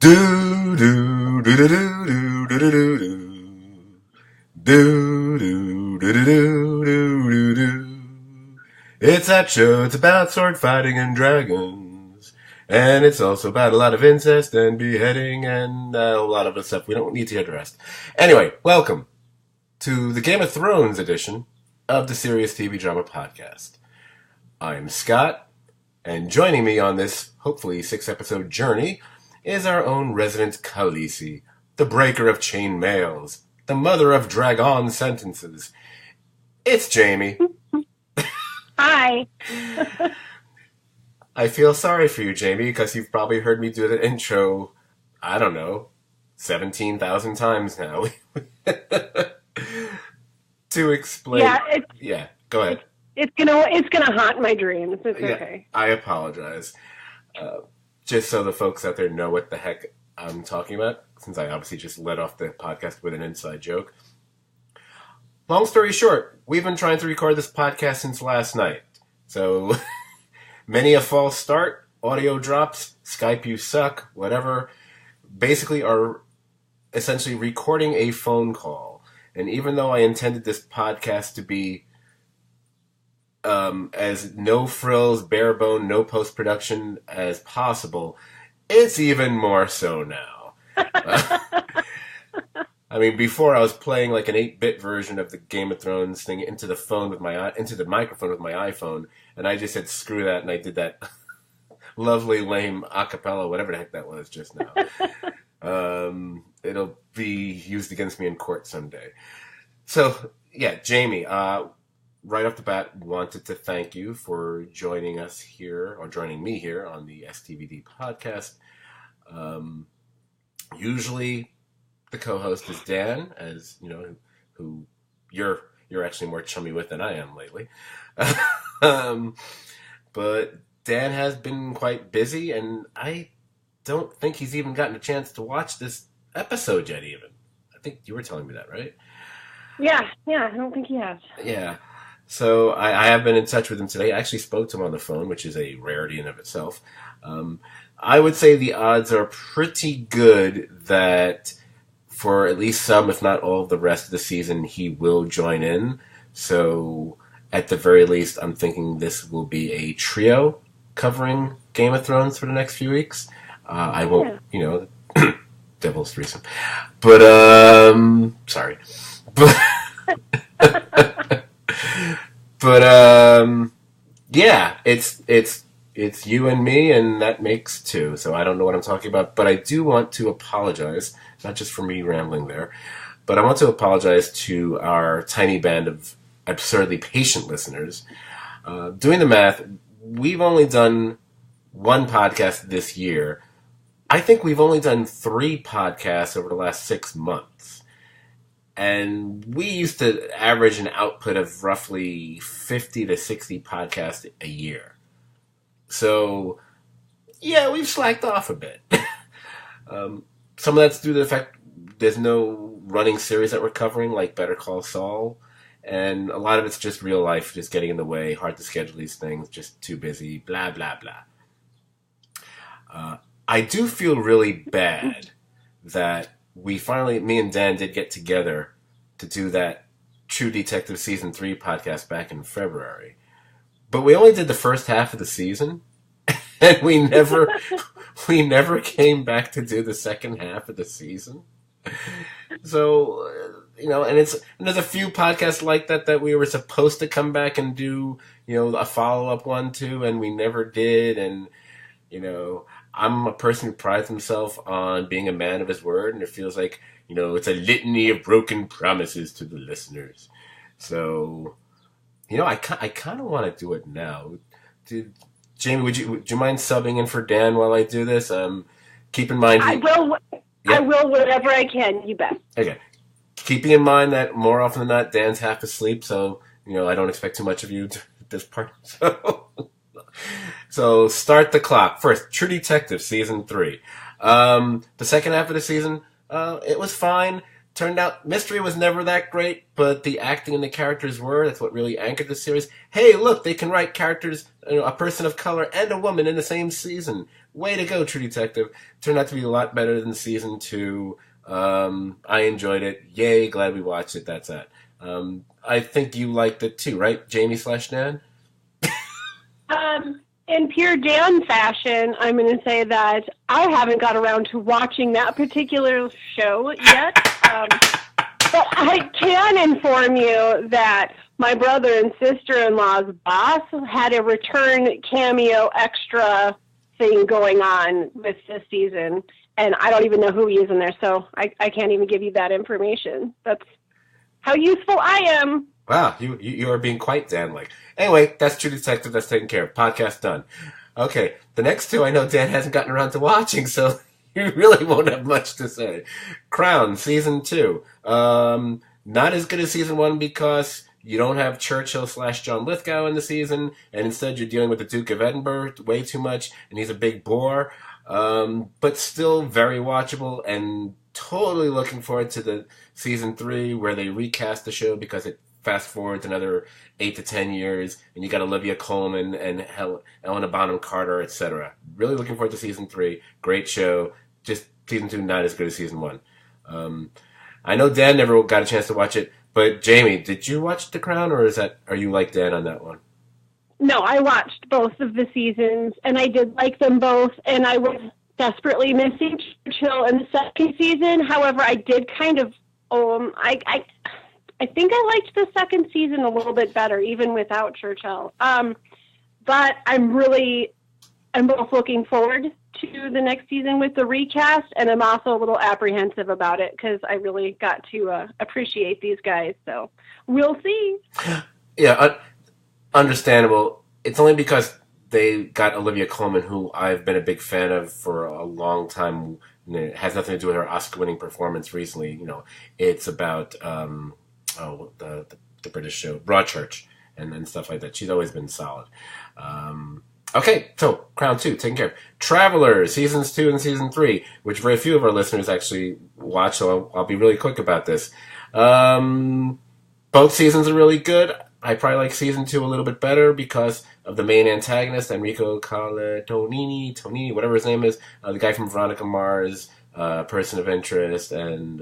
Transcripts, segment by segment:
Do do do do do do do do do do do do do do do. It's that show. It's about sword fighting and dragons, and it's also about a lot of incest and beheading and a lot of other stuff we don't need to hear the rest. Anyway, welcome to the Game of Thrones edition of the Serious TV Drama Podcast. I'm Scott, and joining me on this hopefully 6-episode journey is our own resident Khaleesi, the breaker of chain mails, the mother of drag-on sentences. It's Jamie. Hi. I feel sorry for you, Jamie, because you've probably heard me do the intro, I don't know, 17,000 times now. To explain. Yeah, go ahead. It's gonna haunt my dreams. It's okay. I apologize. Just so the folks out there know what the heck I'm talking about, since I obviously just led off the podcast with an inside joke. Long story short, we've been trying to record this podcast since last night. So, many a false start, audio drops, Skype you suck, whatever, basically are essentially recording a phone call. And even though I intended this podcast to be as no frills, bare bone, no post-production as possible, it's even more so now. I mean, before I was playing like an 8-bit version of the Game of Thrones thing into the microphone with my iPhone, and I just said screw that, and I did that lovely lame acapella, whatever the heck that was just now. It'll be used against me in court someday. So yeah, Jamie, right off the bat, wanted to thank you for joining me here on the STVD podcast. Usually the co-host is Dan, as you know, who you're actually more chummy with than I am lately. But Dan has been quite busy, and I don't think he's even gotten a chance to watch this episode yet even. I think you were telling me that, right? Yeah, I don't think he has. Yeah. So I have been in touch with him today. I actually spoke to him on the phone, which is a rarity in of itself. I would say the odds are pretty good that for at least some, if not all, of the rest of the season, he will join in. So at the very least, I'm thinking this will be a trio covering Game of Thrones for the next few weeks. I won't, devil's threesome. But, sorry. But yeah, it's you and me, and that makes 2. So I don't know what I'm talking about, but I do want to apologize, not just for me rambling there, but I want to apologize to our tiny band of absurdly patient listeners. Doing the math, we've only done 1 podcast this year. I think we've only done 3 podcasts over the last 6 months. And we used to average an output of roughly 50 to 60 podcasts a year. So, yeah, we've slacked off a bit. Some of that's due to the fact there's no running series that we're covering, like Better Call Saul. And a lot of it's just real life, just getting in the way, hard to schedule these things, just too busy, blah, blah, blah. I do feel really bad that me and Dan did get together to do that True Detective Season 3 podcast back in February. But we only did the first half of the season, and we never came back to do the second half of the season. So, and there's a few podcasts like that we were supposed to come back and do, a follow-up one to, and we never did, and, I'm a person who prides himself on being a man of his word, and it feels like, it's a litany of broken promises to the listeners. So, I kind of want to do it now. Jamie, would you mind subbing in for Dan while I do this? Keep in mind... I will whatever I can, you bet. Okay. Keeping in mind that more often than not, Dan's half asleep, so, I don't expect too much of you at this part. So start the clock. First, True Detective Season 3. The second half of the season, it was fine. Turned out mystery was never that great, but the acting and the characters were. That's what really anchored the series. Hey, look, they can write characters, a person of color and a woman in the same season. way to go, True Detective. Turned out to be a lot better than season 2. I enjoyed it. Yay, glad we watched it. That's that. I think you liked it too, right, Jamie/Dan? In pure Dan fashion, I'm going to say that I haven't got around to watching that particular show yet. But I can inform you that my brother and sister-in-law's boss had a return cameo extra thing going on with this season, and I don't even know who he is in there, so I can't even give you that information. That's how useful I am. Wow, you are being quite Dan-like. Anyway, that's True Detective. That's taken care of. Podcast done. Okay, the next two I know Dan hasn't gotten around to watching, so you really won't have much to say. Crown, season 2. Not as good as season 1 because you don't have Churchill/John Lithgow in the season, and instead you're dealing with the Duke of Edinburgh way too much, and he's a big bore. But still very watchable, and totally looking forward to the season 3 where they recast the show because it fast forwards another 8 to 10 years, and you got Olivia Colman and Helena Bonham Carter, etc. Really looking forward to season 3. Great show. Just season 2 not as good as season 1. I know Dan never got a chance to watch it, but Jamie, did you watch The Crown, or are you like Dan on that one? No, I watched both of the seasons, and I did like them both, and I was desperately missing Churchill in the second season. However, I did kind of, I think I liked the second season a little bit better, even without Churchill. But I'm both looking forward to the next season with the recast, and I'm also a little apprehensive about it because I really got to appreciate these guys. So we'll see. Yeah, understandable. It's only because they got Olivia Colman, who I've been a big fan of for a long time. It has nothing to do with her Oscar-winning performance recently. You know, it's about the British show Broadchurch and stuff like that. She's always been solid. Okay, so Crown 2, taken care of. Travelers, seasons 2 and season 3, which very few of our listeners actually watch, so I'll be really quick about this. Both seasons are really good. I probably like season 2 a little bit better because of the main antagonist, Enrico Tonini, whatever his name is, the guy from Veronica Mars, Person of Interest, and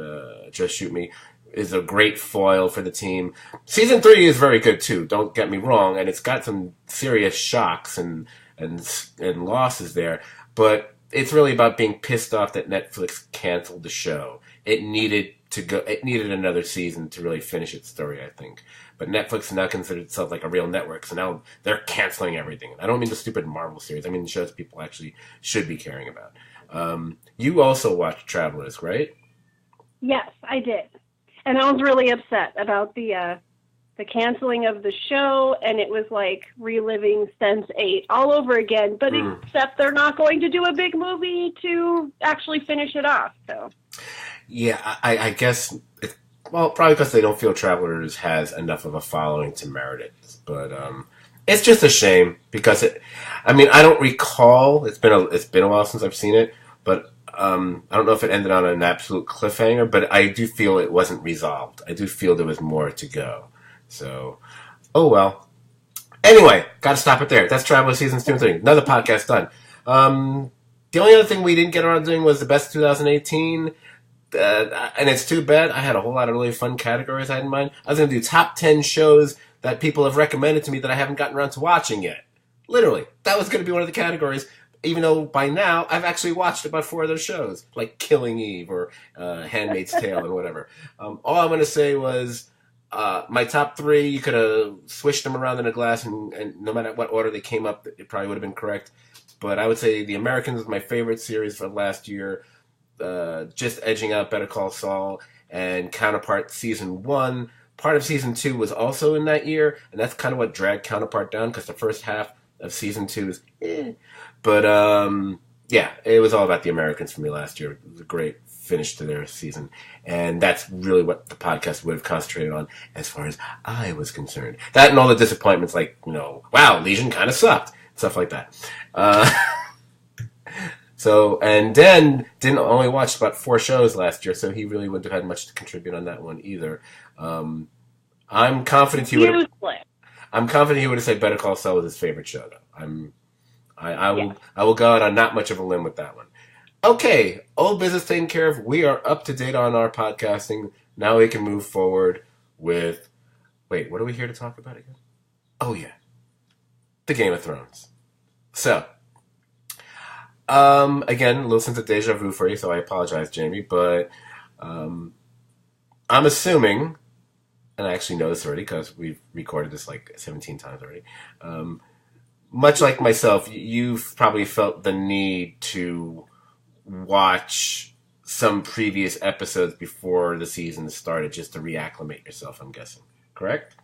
Just Shoot Me, is a great foil for the team. Season 3 is very good too, don't get me wrong, and it's got some serious shocks and losses there, but it's really about being pissed off that Netflix canceled the show. It needed another season to really finish its story, I think. But Netflix now considers itself like a real network, so now they're canceling everything. I don't mean the stupid Marvel series. I mean the shows people actually should be caring about. You also watched Travelers, right? Yes, I did. And I was really upset about the canceling of the show, and it was like reliving Sense8 all over again, but except they're not going to do a big movie to actually finish it off. So, yeah, I guess, probably because they don't feel Travelers has enough of a following to merit it. But it's just a shame because I don't recall, it's been a while since I've seen it, but I don't know if it ended on an absolute cliffhanger, but I do feel it wasn't resolved. I do feel there was more to go. So, oh well. Anyway, gotta stop it there. That's Travelers seasons 2 and 3. Another podcast done. The only other thing we didn't get around doing was the best 2018. And it's too bad. I had a whole lot of really fun categories I had in mind. I was going to do top 10 shows that people have recommended to me that I haven't gotten around to watching yet. Literally. That was going to be one of the categories. Even though by now I've actually watched about 4 of those shows, like Killing Eve or Handmaid's Tale and whatever. All I'm going to say was my top 3, you could have swished them around in a glass, and no matter what order they came up, it probably would have been correct. But I would say The Americans was my favorite series for last year, just edging out Better Call Saul and Counterpart Season 1. Part of Season 2 was also in that year, and that's kind of what dragged Counterpart down, because the first half of Season 2 is But, yeah, it was all about The Americans for me last year. It was a great finish to their season. And that's really what the podcast would have concentrated on as far as I was concerned. That and all the disappointments, like, wow, Legion kind of sucked. Stuff like that. And Dan didn't only watch about 4 shows last year, so he really wouldn't have had much to contribute on that one either. I'm confident he would have said Better Call Saul was his favorite show, though. I will go out on not much of a limb with that one. Okay, old business taken care of. We are up to date on our podcasting. Now we can move forward with. Wait, what are we here to talk about again? Oh yeah, the Game of Thrones. So, again, a little sense of deja vu for you, so I apologize, Jamie, but I'm assuming, and I actually know this already because we've recorded this like 17 times already. Much like myself, you've probably felt the need to watch some previous episodes before the season started just to reacclimate yourself, I'm guessing. Correct?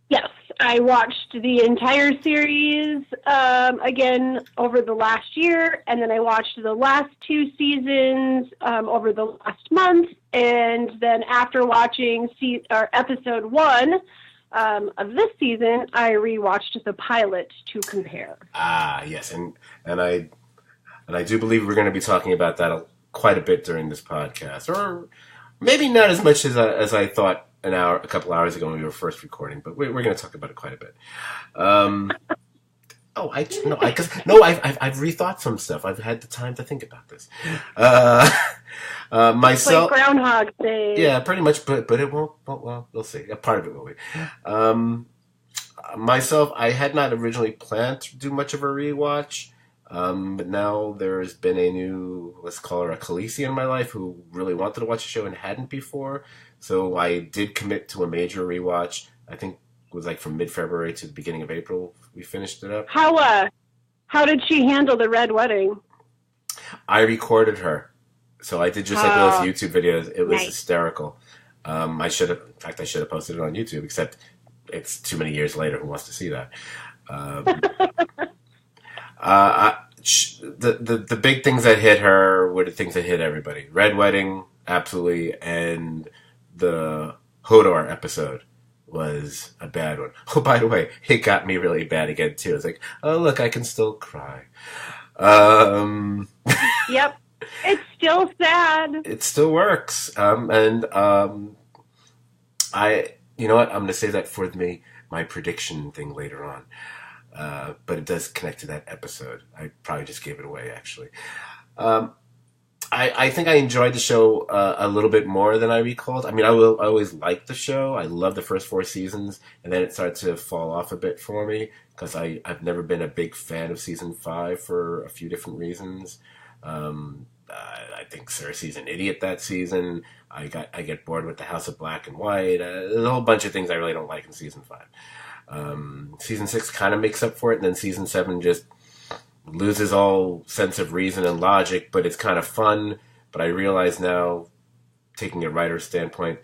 Yes, I watched the entire series again over the last year, and then I watched the last two seasons over the last month, and then after watching episode 1 of this season, I rewatched the pilot to compare. Ah, yes, and I do believe we're going to be talking about that quite a bit during this podcast, or maybe not as much as I thought a couple hours ago when we were first recording, but we're going to talk about it quite a bit. I've rethought some stuff. I've had the time to think about this. Myself, like Groundhog Day. Yeah, pretty much, but it won't. Well, we'll see. A part of it will be. Myself, I had not originally planned to do much of a rewatch. But now there's been a new, let's call her a Khaleesi in my life, who really wanted to watch the show and hadn't before. So I did commit to a major rewatch. I think it was like from mid-February to the beginning of April. We finished it up. How did she handle the Red Wedding? I recorded her. So I did just like those YouTube videos. It was hysterical. I should have posted it on YouTube, except it's too many years later. Who wants to see that? The big things that hit her were the things that hit everybody. Red Wedding, absolutely, and the Hodor episode was a bad one. Oh, by the way, it got me really bad again, too. It's like, oh, look, I can still cry. Yep. It's still sad. It still works. You know what? I'm going to say that for my prediction thing later on. But it does connect to that episode. I probably just gave it away, actually. I think I enjoyed the show a little bit more than I recalled. I mean, I always liked the show. I loved the first 4 seasons, and then it started to fall off a bit for me because I've never been a big fan of season 5 for a few different reasons. I think Cersei's an idiot that season. I get bored with the House of Black and White. There's a whole bunch of things I really don't like in season 5. Season 6 kind of makes up for it, and then season 7 just loses all sense of reason and logic, but it's kind of fun. But I realize now, taking a writer's standpoint,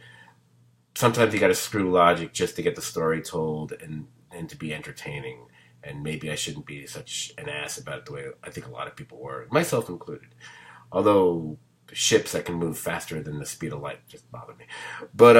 sometimes you got to screw logic just to get the story told and to be entertaining. And maybe I shouldn't be such an ass about it the way I think a lot of people were, myself included. Although ships that can move faster than the speed of light just bother me. But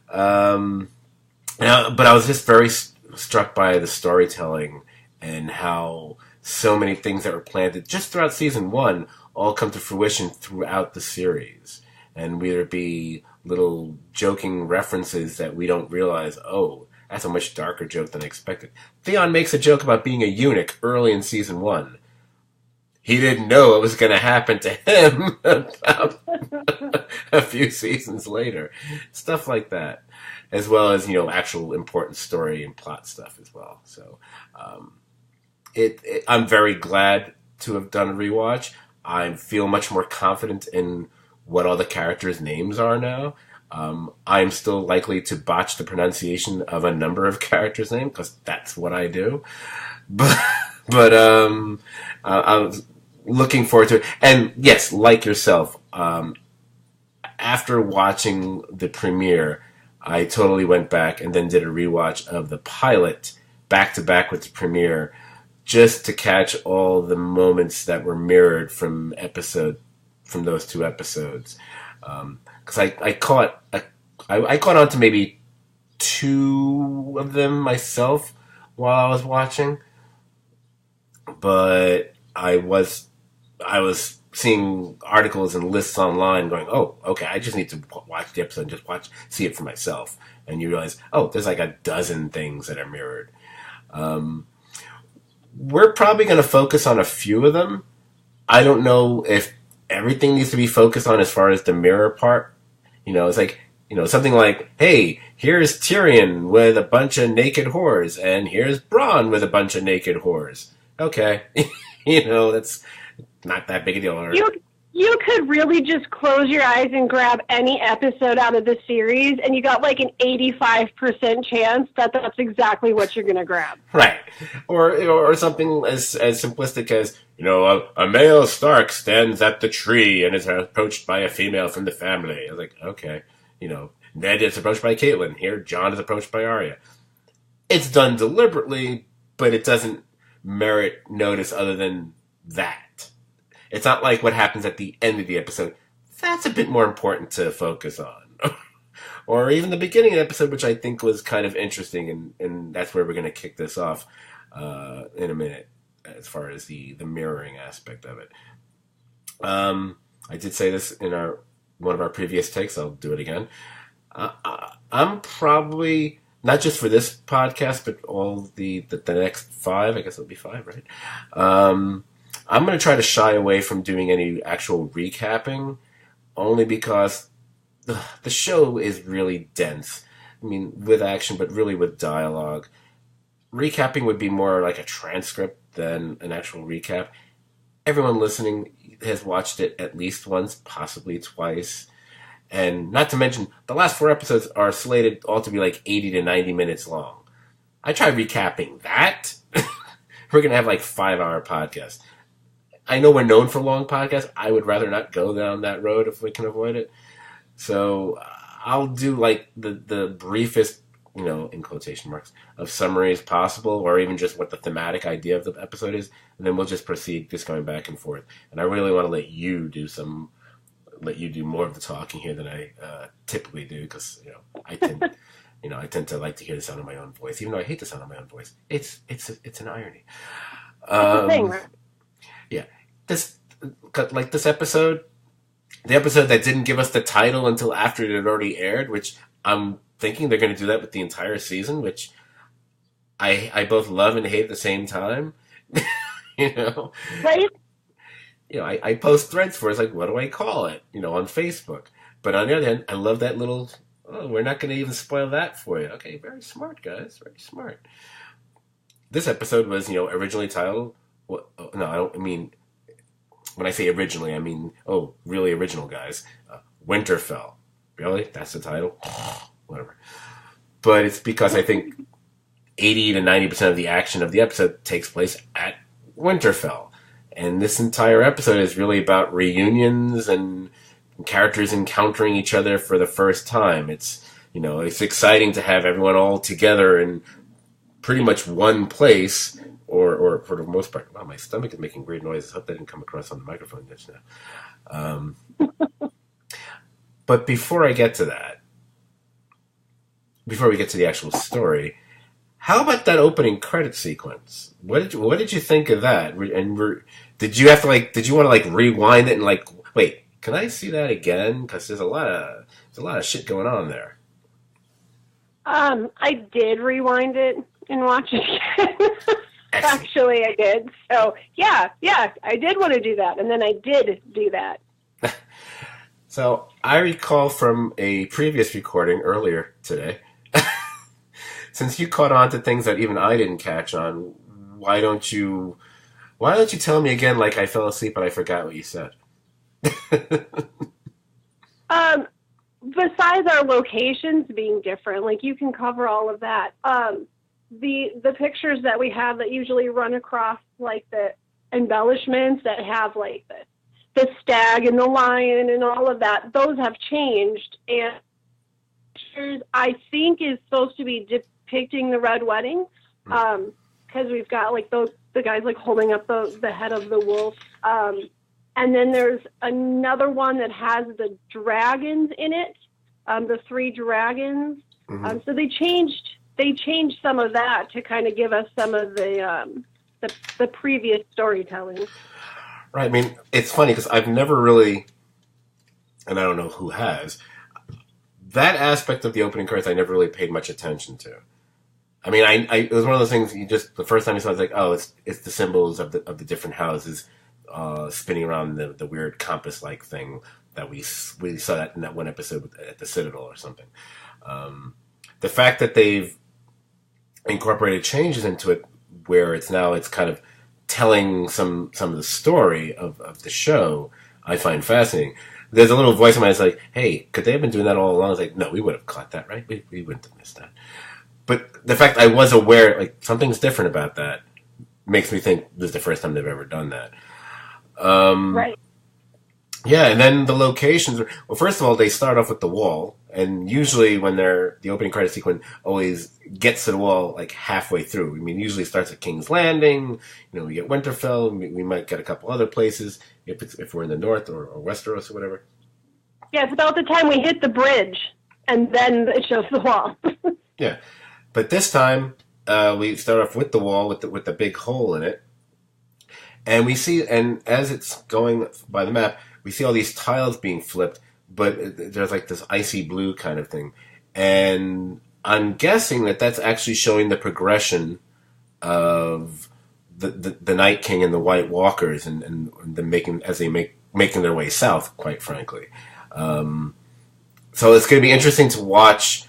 but I was just very struck by the storytelling and how so many things that were planted just throughout season 1 all come to fruition throughout the series. And whether it be little joking references that we don't realize, oh, that's a much darker joke than I expected. Theon makes a joke about being a eunuch early in season 1. He didn't know it was going to happen to him about a few seasons later. Stuff like that. As well as, actual important story and plot stuff as well. So, I'm very glad to have done a rewatch. I feel much more confident in what all the characters' names are now. I'm still likely to botch the pronunciation of a number of characters' names because that's what I do. But I'm looking forward to it. And yes, like yourself, after watching the premiere, I totally went back and then did a rewatch of the pilot back to back with the premiere just to catch all the moments that were mirrored from those 2 episodes. Because I caught on to maybe 2 of them myself while I was watching, but I was seeing articles and lists online going, oh, okay, I just need to watch the episode and just see it for myself. And you realize, oh, there's like a dozen things that are mirrored. we're probably going to focus on a few of them. I don't know if everything needs to be focused on as far as the mirror part. It's like, something like, hey, here's Tyrion with a bunch of naked whores, and here's Bronn with a bunch of naked whores. Okay. That's not that big a deal. You could really just close your eyes and grab any episode out of the series, and you got like an 85% chance that that's exactly what you're going to grab. Right. Or something as simplistic as, a male Stark stands at the tree and is approached by a female from the family. I was like, okay. Ned is approached by Catelyn. Here, Jon is approached by Arya. It's done deliberately, but it doesn't merit notice other than that. It's not like what happens at the end of the episode. That's a bit more important to focus on. Or even the beginning of the episode, which I think was kind of interesting, and that's where we're going to kick this off in a minute, as far as the mirroring aspect of it. I did say this in one of our previous takes. I'll do it again. I'm probably, not just for this podcast, but all the next 5, I guess it'll be 5, right? I'm going to try to shy away from doing any actual recapping, only because the show is really dense. I mean, with action, but really with dialogue. Recapping would be more like a transcript than an actual recap. Everyone listening has watched it at least once, possibly twice. And not to mention, the last 4 episodes are slated all to be like 80 to 90 minutes long. I try recapping that. We're going to have like 5-hour podcasts. I know we're known for long podcasts. I would rather not go down that road if we can avoid it. So I'll do like the briefest, in quotation marks, of summaries possible, or even just what the thematic idea of the episode is. And then we'll just proceed just going back and forth. And I really want to let you do more of the talking here than I typically do, because I tend to like to hear the sound of my own voice, even though I hate the sound of my own voice. It's an irony. It's a thing, right? Yeah, this episode, the episode that didn't give us the title until after it had already aired, which I'm thinking they're going to do that with the entire season, which I both love and hate at the same time. Right? I post threads for it. It's like, what do I call it? On Facebook. But on the other hand, I love that little, we're not going to even spoil that for you. Okay, very smart, guys. Very smart. This episode was, originally titled, no, I don't mean, when I say originally, I mean, really original, guys. Winterfell. Really? That's the title? Whatever. But it's because I think 80 to 90% of the action of the episode takes place at Winterfell. And this entire episode is really about reunions and characters encountering each other for the first time. It's, it's exciting to have everyone all together in pretty much one place, or for the most part. Wow, my stomach is making weird noises. I hope that didn't come across on the microphone just now. But before I get to that, before we get to the actual story, how about that opening credit sequence? What did you think of that? And did you want to rewind it and wait, can I see that again? Because there's a lot of shit going on there. I did rewind it and watch it again. Actually, I did. So yeah, I did want to do that, and then I did do that. So I recall from a previous recording earlier today, since you caught on to things that even I didn't catch on, why don't you tell me again, like I fell asleep and I forgot what you said? Besides our locations being different, like you can cover all of that. The pictures that we have that usually run across like the embellishments that have like the stag and the lion and all of that, those have changed. And pictures, I think, is supposed to be depicting the Red Wedding, because we've got like the guys like holding up the head of the wolf. And then there's another one that has the dragons in it, the 3 dragons. Mm-hmm. So they changed some of that to kind of give us some of the previous storytelling. Right. I mean, it's funny because I've never really, and I don't know who has, that aspect of the opening credits I never really paid much attention to. I mean, it was one of those things. You just the first time you saw, it, it's like, oh, it's the symbols of the different houses spinning around the weird compass like thing that we saw that in that one episode at the Citadel or something. The fact that they've incorporated changes into it, where it's kind of telling some of the story of the show, I find fascinating. There's a little voice in my head that's like, hey, could they have been doing that all along? I was like, no, we would have caught that, right? We wouldn't have missed that. But the fact I was aware, like, something's different about that makes me think this is the first time they've ever done that. Right. Yeah, and then the locations. Well, first of all, they start off with the wall, and usually when the opening credit sequence always gets to the wall like halfway through. I mean, usually it starts at King's Landing. You know, we get Winterfell. We might get a couple other places if we're in the north or Westeros or whatever. Yeah, it's about the time we hit the bridge, and then it shows the wall. Yeah, but this time we start off with the wall with the big hole in it, and we see, and as it's going by the map, we see all these tiles being flipped, but there's like this icy blue kind of thing. And I'm guessing that that's actually showing the progression of the Night King and the White Walkers and them making their way south, quite frankly. So it's going to be interesting to watch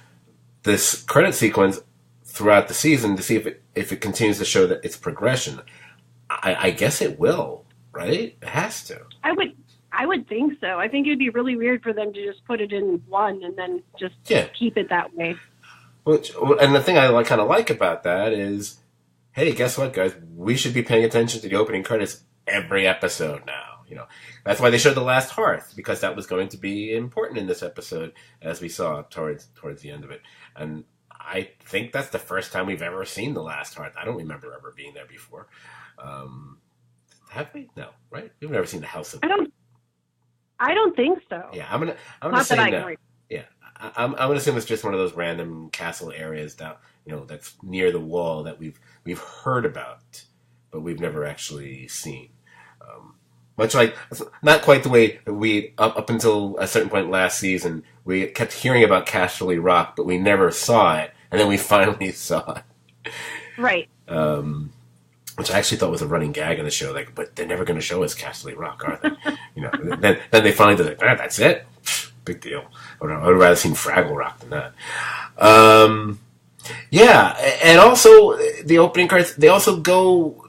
this credit sequence throughout the season to see if it continues to show that it's progression. I guess it will, right? It has to. I would think so. I think it would be really weird for them to just put it in one and then just keep it that way. And the thing I kind of like about that is, hey, guess what, guys? We should be paying attention to the opening credits every episode now. You know, that's why they showed the Last Hearth, because that was going to be important in this episode, as we saw towards the end of it. And I think that's the first time we've ever seen the Last Hearth. I don't remember ever being there before. Have we? No, right? We've never seen the House of. I don't think so. Yeah, I'm gonna say no. Agree. Yeah, I'm gonna assume it's just one of those random castle areas that that's near the wall that we've heard about, but we've never actually seen. Much like not quite the way that we up until a certain point last season, we kept hearing about Casterly Rock, but we never saw it, and then we finally saw it. Right. Which I actually thought was a running gag in the show, but they're never going to show us Casterly Rock, are they? Then they finally did it. That's it. Big deal. I would rather seen Fraggle Rock than that. Yeah, and also the opening cards. They also go.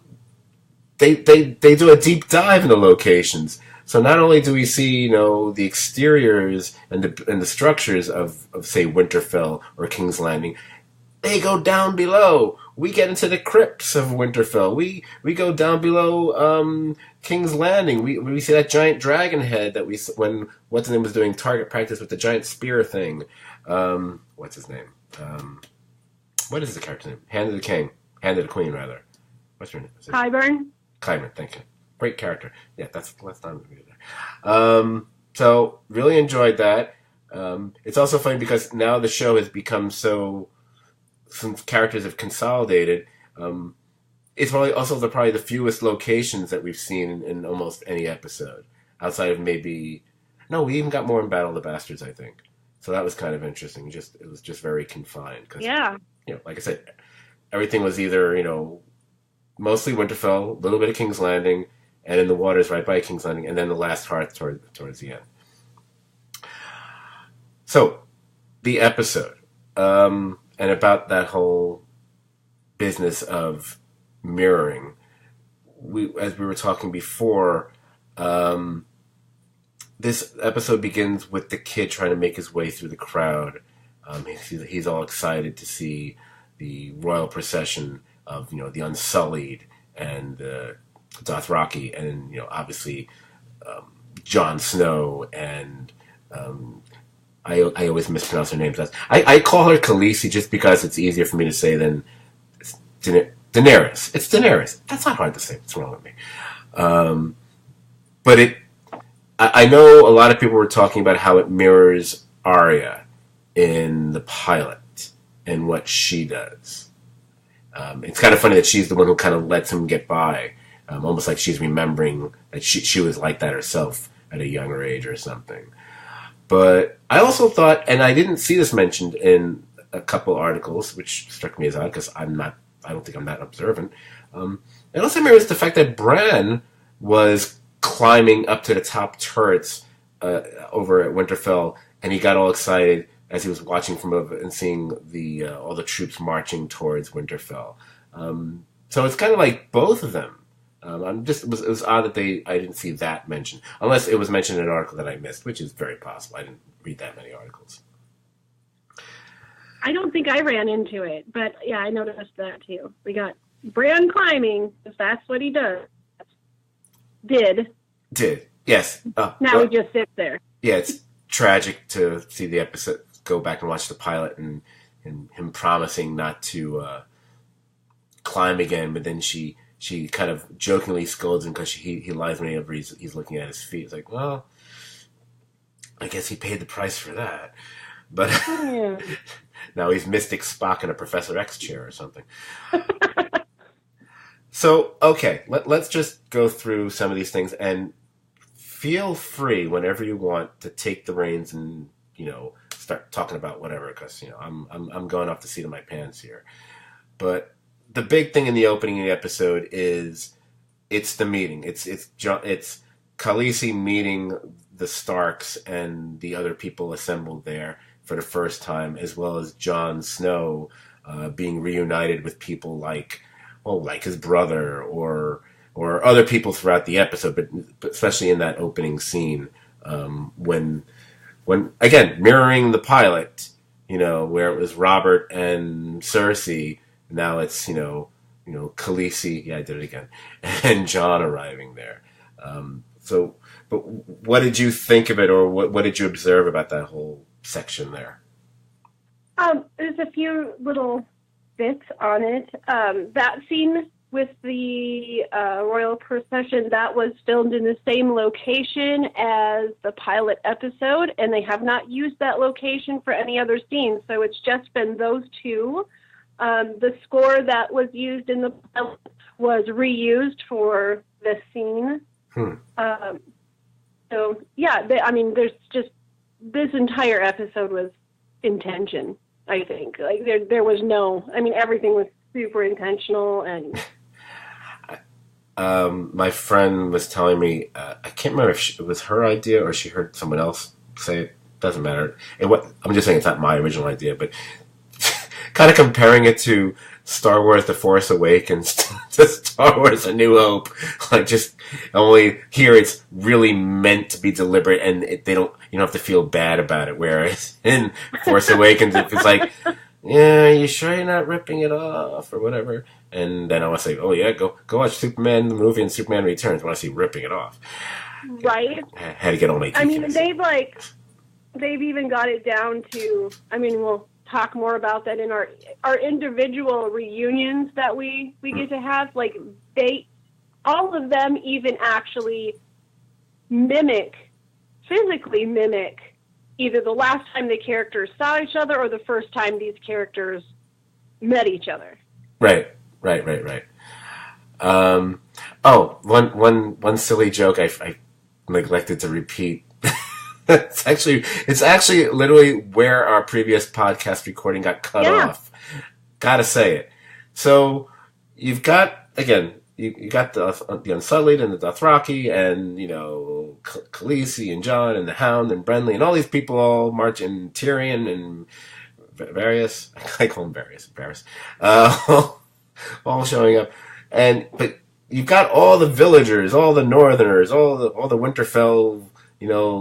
They do a deep dive in the locations. So not only do we see the exteriors and the structures of say Winterfell or King's Landing, they go down below. We get into the crypts of Winterfell. We go down below King's Landing. We see that giant dragon head that when what's his name was doing target practice with the giant spear thing. What's his name? What is the character name? Hand of the King. Hand of the Queen, rather. What's her name? Qyburn. Qyburn, thank you. Great character. Yeah, that's last time we did there. So really enjoyed that. It's also funny because now the show has become so. Some characters have consolidated. It's probably the fewest locations that we've seen in almost any episode, outside of maybe. No, we even got more in Battle of the Bastards, I think. So that was kind of interesting. It was just very confined. Cause, like I said, everything was either mostly Winterfell, a little bit of King's Landing, and in the waters right by King's Landing, and then the Last Hearth towards the end. So, the episode. And about that whole business of mirroring, as we were talking before, this episode begins with the kid trying to make his way through the crowd. He's all excited to see the royal procession of the Unsullied and Dothraki, and obviously Jon Snow and. I always mispronounce her names. I call her Khaleesi just because it's easier for me to say than Daenerys. It's Daenerys. That's not hard to say. What's wrong with me? But I know a lot of people were talking about how it mirrors Arya in the pilot and what she does. It's kind of funny that she's the one who kind of lets him get by, almost like she's remembering that she was like that herself at a younger age or something. But I also thought, and I didn't see this mentioned in a couple articles, which struck me as odd because I don't think I'm that observant. It also mirrors the fact that Bran was climbing up to the top turrets over at Winterfell, and he got all excited as he was watching from above and seeing all the troops marching towards Winterfell. So it's kind of like both of them. It was odd that I didn't see that mentioned, unless it was mentioned in an article that I missed, which is very possible. I didn't read that many articles. I don't think I ran into it, but yeah, I noticed that too. We got Bran climbing, because that's what he does. Did, yes. Now he just sits there. Yeah, it's tragic to see the episode, go back and watch the pilot, and him promising not to climb again, but then she kind of jokingly scolds him because he lies whenever he's looking at his feet. It's like, well, I guess he paid the price for that. But yeah. Now he's Mystic Spock in a Professor X chair or something. So, okay, let's just go through some of these things, and feel free whenever you want to take the reins and, start talking about whatever, because, I'm going off the seat of my pants here. But the big thing in the opening of the episode is it's the meeting. It's Khaleesi meeting the Starks and the other people assembled there for the first time, as well as Jon Snow being reunited with people like his brother or other people throughout the episode, but especially in that opening scene when again mirroring the pilot, where it was Robert and Cersei. Now it's Khaleesi. Yeah, I did it again, and Jon arriving there. But what did you think of it, or what did you observe about that whole section there? There's a few little bits on it. That scene with the royal procession, that was filmed in the same location as the pilot episode, and they have not used that location for any other scenes, so it's just been those two. The score that was used in the pilot was reused for this scene. So, yeah, there's just, this entire episode was intention, I think. Like, there was everything was super intentional. And my friend was telling me, I can't remember if it was her idea or she heard someone else say it. Doesn't matter. I'm just saying it's not my original idea, but kind of comparing it to Star Wars The Force Awakens to Star Wars A New Hope. Like, just only here it's really meant to be deliberate, and you don't have to feel bad about it. Whereas in Force Awakens, if it's like, yeah, you sure you're not ripping it off or whatever? And then I want to say, oh yeah, go watch Superman the movie and Superman Returns when I see ripping it off. Right. I had to get all my teeth. They've even got it down to, we'll talk more about that in our individual reunions that we get to have. Like, all of them even actually physically mimic either the last time the characters saw each other or the first time these characters met each other. Right. One silly joke I neglected to repeat. It's actually literally where our previous podcast recording got cut off. Gotta say it. So you've got, again, you got the Unsullied and the Dothraki and, Khaleesi and Jon and the Hound and Brenly and all these people all marching, Tyrion and various, I call them various, all showing up. But you've got all the villagers, all the Northerners, all the Winterfell,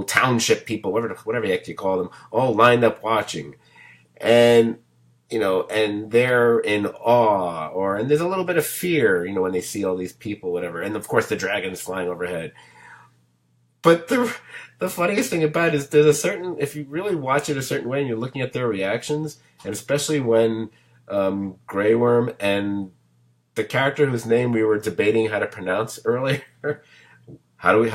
township people, whatever the heck you call them, all lined up watching. And, and they're in awe, and there's a little bit of fear, when they see all these people, whatever. And of course the dragon's flying overhead. But the funniest thing about it is there's if you really watch it a certain way and you're looking at their reactions, and especially when Grey Worm and the character whose name we were debating how to pronounce earlier, how we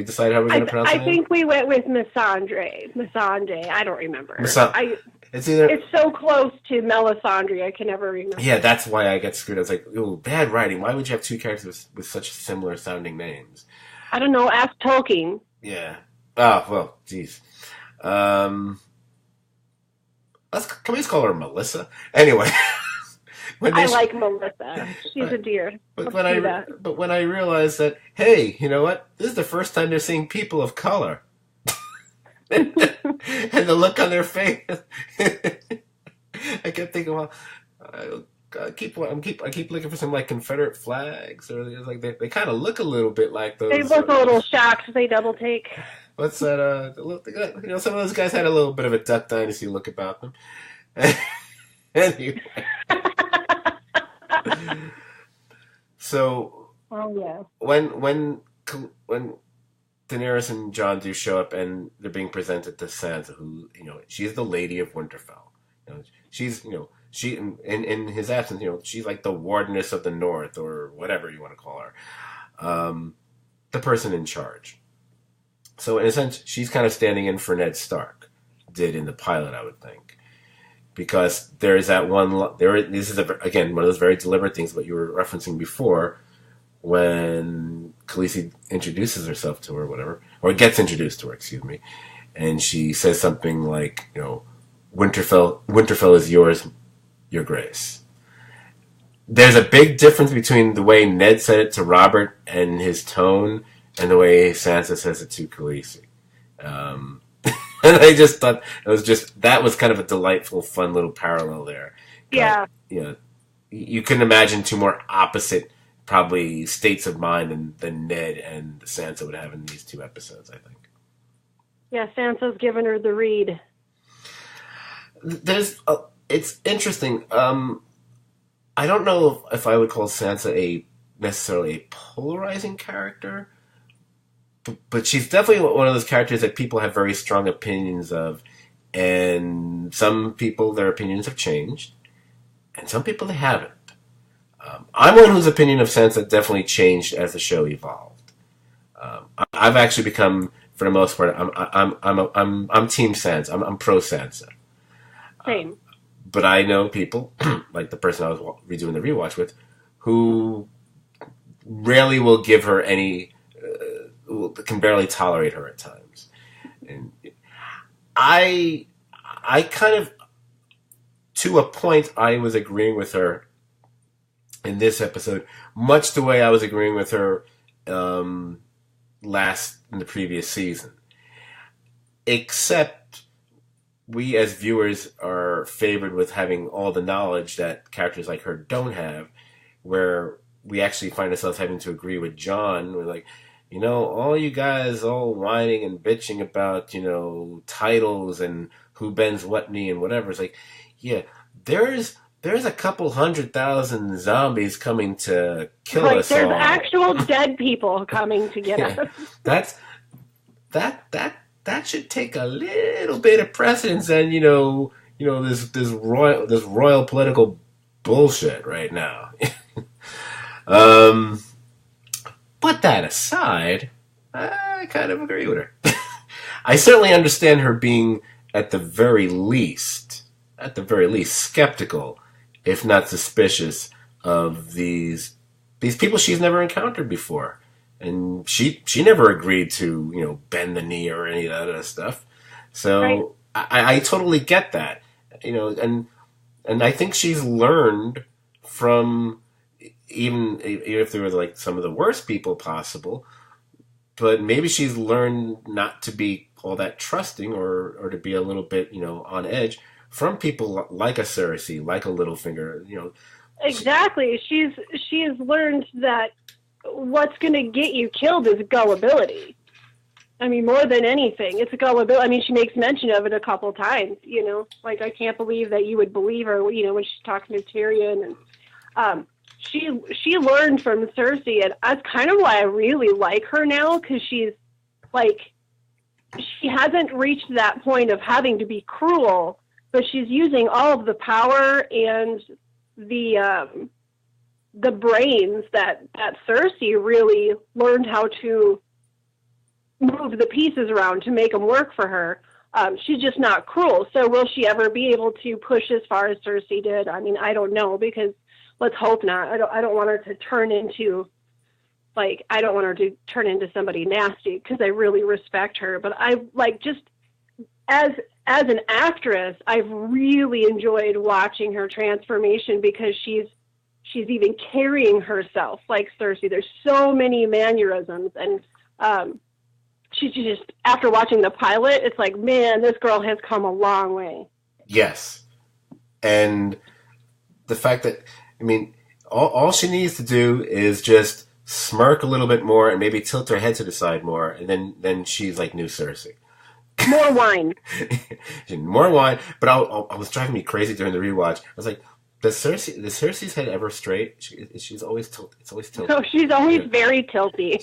decide how we're going to pronounce it? I think we went with Missandei. I don't remember. It's so close to Melisandre, I can never remember. Yeah, that's why I get screwed. I was like, ooh, bad writing. Why would you have two characters with such similar sounding names? I don't know. Ask Tolkien. Yeah. Oh, well, geez. Can we just call her Melissa? Anyway, I like Melissa. She's a dear. But when I realized that, hey, you know what? This is the first time they're seeing people of color, and the look on their face, I kept thinking, well, I keep looking for some like Confederate flags, or like they kind of look a little bit like those. They look a little shocked. They double take. What's that? You know, some of those guys had a little bit of a Duck Dynasty look about them. Anyway. So, when Daenerys and Jon do show up and they're being presented to Sansa, who, you know, she's the Lady of Winterfell. You know, she's, you know, she in his absence, you know, she's like the Wardeness of the North, or whatever you want to call her, the person in charge. So in a sense, she's kind of standing in for Ned Stark, did in the pilot, I would think. Because there is that one. This is again one of those very deliberate things. What you were referencing before, when Khaleesi introduces herself to her, whatever, or gets introduced to her, excuse me, and she says something like, you know, Winterfell is yours, Your Grace. There's a big difference between the way Ned said it to Robert and his tone, and the way Sansa says it to Khaleesi. And I just thought that was kind of a delightful, fun little parallel there. Yeah. You know, you couldn't imagine two more opposite, probably, states of mind than Ned and Sansa would have in these two episodes, I think. Yeah, Sansa's giving her the read. It's interesting. I don't know if I would call Sansa necessarily a polarizing character. But she's definitely one of those characters that people have very strong opinions of, and some people, their opinions have changed, and some people they haven't. I'm one whose opinion of Sansa definitely changed as the show evolved. I've actually become, for the most part, I'm Team Sansa. I'm pro Sansa. Same. But I know people, like the person I was redoing the rewatch with, who rarely will give her any. Can barely tolerate her at times, and I kind of, to a point, I was agreeing with her in this episode, much the way I was agreeing with her in the previous season. Except we as viewers are favored with having all the knowledge that characters like her don't have, where we actually find ourselves having to agree with Jon. We're like, you know, all you guys all whining and bitching about, you know, titles and who bends what knee and whatever. It's like, yeah, there's a couple 100,000 zombies coming to kill us all. There's actual dead people coming to get us. That should take a little bit of precedence and, you know this royal political bullshit right now. But that aside, I kind of agree with her. I certainly understand her being, at the very least, skeptical, if not suspicious, of these people she's never encountered before. And she never agreed to, you know, bend the knee or any of that other stuff. So right. I totally get that. You know, and I think she's learned from, even if they were like some of the worst people possible, but maybe she's learned not to be all that trusting or to be a little bit, you know, on edge from people like a Cersei, like a Littlefinger, you know. Exactly. She's learned that what's going to get you killed is gullibility. I mean, more than anything, it's gullibility. I mean, she makes mention of it a couple times, you know, like, I can't believe that you would believe her, you know, when she's talking to Tyrion, and she learned from Cersei, and that's kind of why I really like her now, because she's like, she hasn't reached that point of having to be cruel, but she's using all of the power and the brains that Cersei really learned how to move the pieces around to make them work for her. She's just not cruel. So will she ever be able to push as far as Cersei did? I mean, I don't know, because let's hope not. I don't want her to turn into, like, I don't want her to turn into somebody nasty, because I really respect her. But I, like, just as as an actress, I've really enjoyed watching her transformation because she's even carrying herself like Cersei. There's so many mannerisms, and she's just, after watching the pilot, it's like, man, this girl has come a long way. Yes. And the fact that, I mean, all she needs to do is just smirk a little bit more and maybe tilt her head to the side more, and then she's like new Cersei. More wine. More wine. But I was driving me crazy during the rewatch. I was like, does Cersei's head ever straight? She's always tilted. It's always tilted. No, she's always very tilty.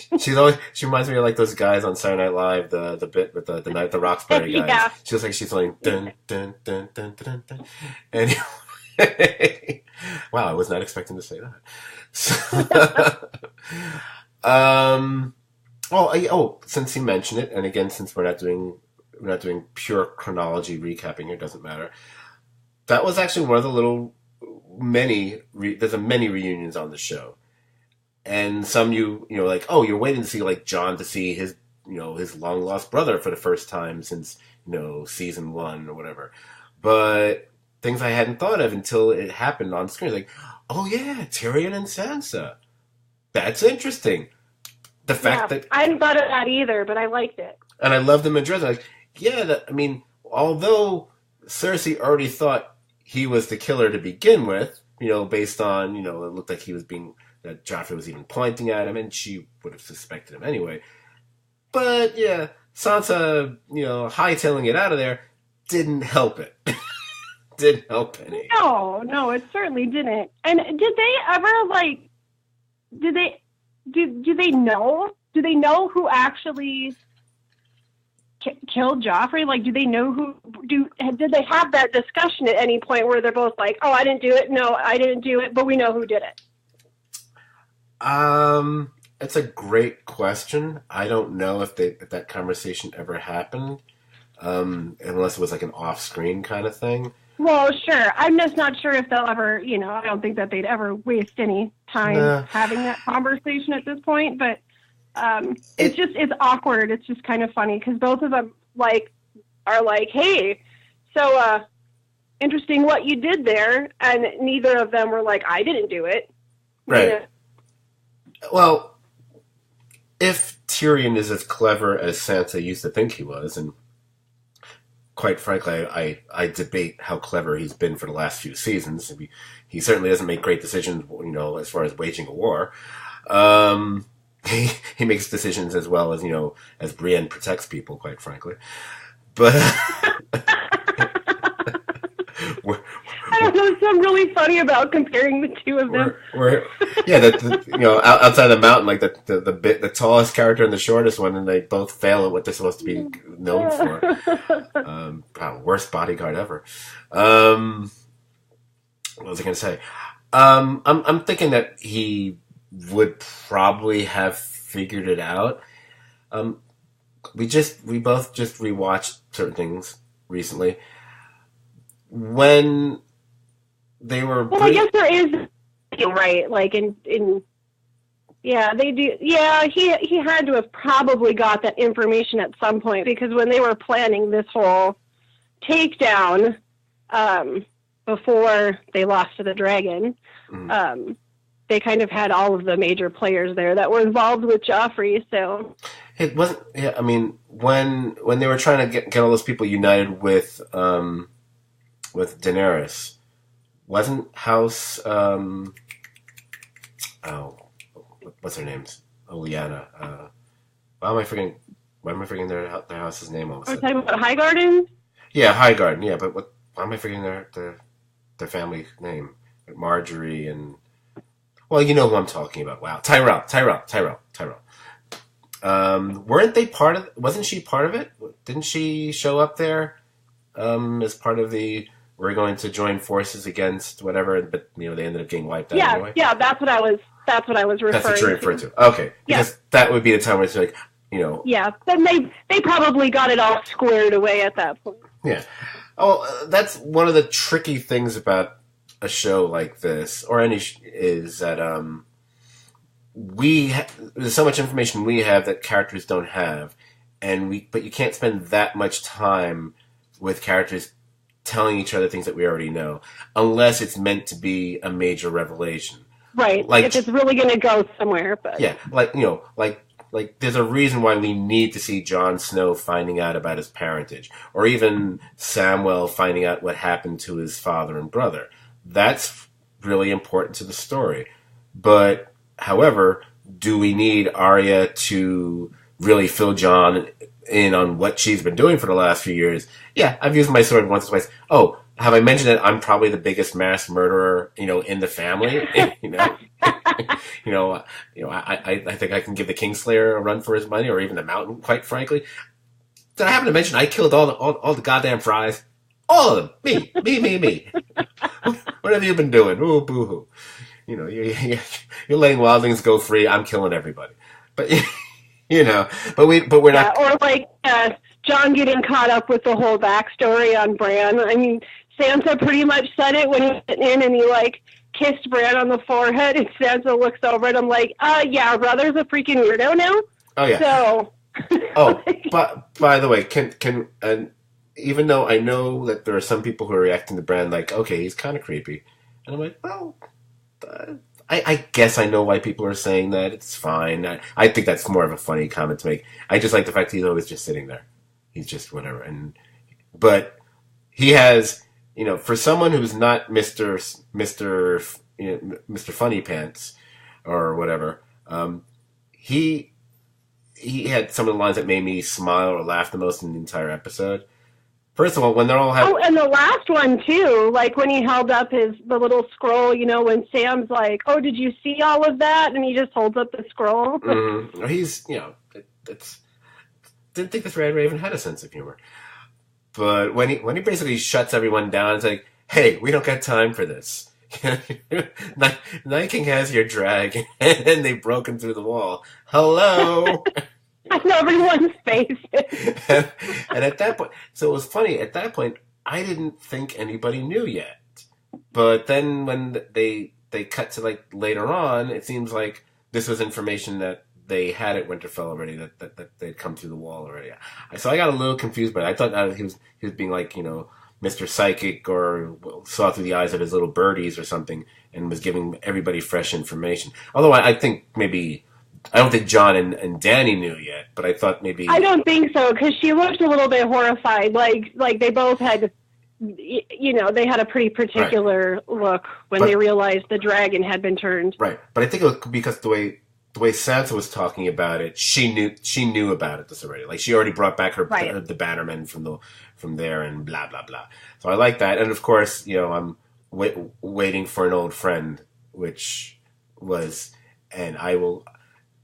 She reminds me of like those guys on Saturday Night Live, the bit with the Night the Roxbury guys. Yeah. She looks like she's playing dun dun dun dun dun dun. Anyway, wow, I was not expecting to say that. So, since you mentioned it, and again, since we're not doing pure chronology recapping here, doesn't matter. That was actually one of the little there's many reunions on the show, and some you know like, oh, you're waiting to see like Jon to see his his long lost brother for the first time since season 1 or whatever, but things I hadn't thought of until it happened on screen, like, oh yeah, Tyrion and Sansa, that's interesting. The fact that I hadn't thought of that either, but I liked it, and I loved them addressing like, yeah, I mean, although Cersei already thought he was the killer to begin with, based on, it looked like that Joffrey was even pointing at him, and she would have suspected him anyway. But, yeah, Sansa, hightailing it out of there didn't help it. Didn't help any. No, it certainly didn't. And did they ever, do they know? Do they know who actually killed Joffrey? Like, do they know did they have that discussion at any point where they're both like, oh, I didn't do it, no, I didn't do it, but we know who did it? It's a great question. I don't know if that conversation ever happened, unless it was like an off-screen kind of thing. Well, sure. I'm just not sure if they'll ever, I don't think that they'd ever waste any time having that conversation at this point, but it's awkward. It's just kind of funny because both of them are like, hey, so interesting what you did there, and neither of them were like, I didn't do it. Right. Well, if Tyrion is as clever as Sansa used to think he was, and quite frankly, I debate how clever he's been for the last few seasons. He certainly doesn't make great decisions, as far as waging a war. He makes decisions as well as, as Brienne protects people, quite frankly. But I don't know, there's something really funny about comparing the two of them. Outside the mountain, like the tallest character and the shortest one, and they both fail at what they're supposed to be known for. Worst bodyguard ever. What was I going to say? I'm thinking that he would probably have figured it out. We both just rewatched certain things recently. When they were... Well, I guess there is... Right, like yeah, they do. Yeah, he had to have probably got that information at some point, because when they were planning this whole takedown before they lost to the dragon, they kind of had all of the major players there that were involved with Joffrey, so... It wasn't... Yeah, I mean, when they were trying to get all those people united with Daenerys, wasn't House... what's her name? Lyanna. Why am I forgetting their house's name all of a sudden? Are we talking about Highgarden? Yeah, Highgarden, yeah, but why am I forgetting their family name? Marjorie and... Well, you know who I'm talking about. Wow. Tyrell. Weren't they part of... Wasn't she part of it? Didn't she show up there as part of the... We're going to join forces against whatever, but they ended up getting wiped out anyway? Yeah, that's what I was referring to. That's what you're referring to. Okay. Because that would be the time where it's like, Yeah, then they probably got it all squared away at that point. Yeah. Oh, that's one of the tricky things about a show like this, or any is that there's so much information we have that characters don't have, but you can't spend that much time with characters telling each other things that we already know, unless it's meant to be a major revelation. Right. Like, if it's really going to go somewhere. But yeah, like, like there's a reason why we need to see Jon Snow finding out about his parentage, or even Samwell finding out what happened to his father and brother. That's really important to the story. But, however, do we need Arya to really fill Jon in on what she's been doing for the last few years? Yeah, I've used my sword once or twice. Oh, have I mentioned that I'm probably the biggest mass murderer, in the family? I think I can give the Kingslayer a run for his money, or even the Mountain, quite frankly. Did I happen to mention I killed all the goddamn fries? All of them. Me. What have you been doing? Ooh, boo-hoo. You're letting wildlings go free. I'm killing everybody. But, but we're not. Or like Jon getting caught up with the whole backstory on Bran. I mean, Sansa pretty much said it when he went in and he, kissed Bran on the forehead, and Sansa looks over and I'm like, yeah, brother's a freaking weirdo now. Oh, yeah. So. But by the way, can even though I know that there are some people who are reacting to Bran like, okay, he's kind of creepy. And I'm like, well, I guess I know why people are saying that. It's fine. I think that's more of a funny comment to make. I just like the fact he's always just sitting there. He's just whatever. But he has, for someone who's not Mr. Funny Pants or whatever, he had some of the lines that made me smile or laugh the most in the entire episode. First of all, when they're all having... Oh, and the last one, too, when he held up the little scroll, when Sam's like, oh, did you see all of that? And he just holds up the scroll. Mm-hmm. He's, didn't think this Red Raven had a sense of humor. But when he basically shuts everyone down, it's like, hey, we don't got time for this. Night King has your dragon, and they've broken through the wall. Hello! On everyone's face. and at that point, so it was funny, at that point, I didn't think anybody knew yet. But then when they cut to later on, it seems like this was information that they had at Winterfell already, that they'd come through the wall already. So I got a little confused, but I thought he was being Mr. Psychic, or saw through the eyes of his little birdies or something, and was giving everybody fresh information. Although I think maybe... I don't think Jon and Dany knew yet, but I thought maybe... I don't think so, because she looked a little bit horrified. Like they both had, they had a pretty particular look when they realized the dragon had been turned. Right, but I think it was because the way Sansa was talking about it, she knew about it this already. She already brought back the Bannermen from there, and blah blah blah. So I like that, and of course, I'm waiting for an old friend, which was, and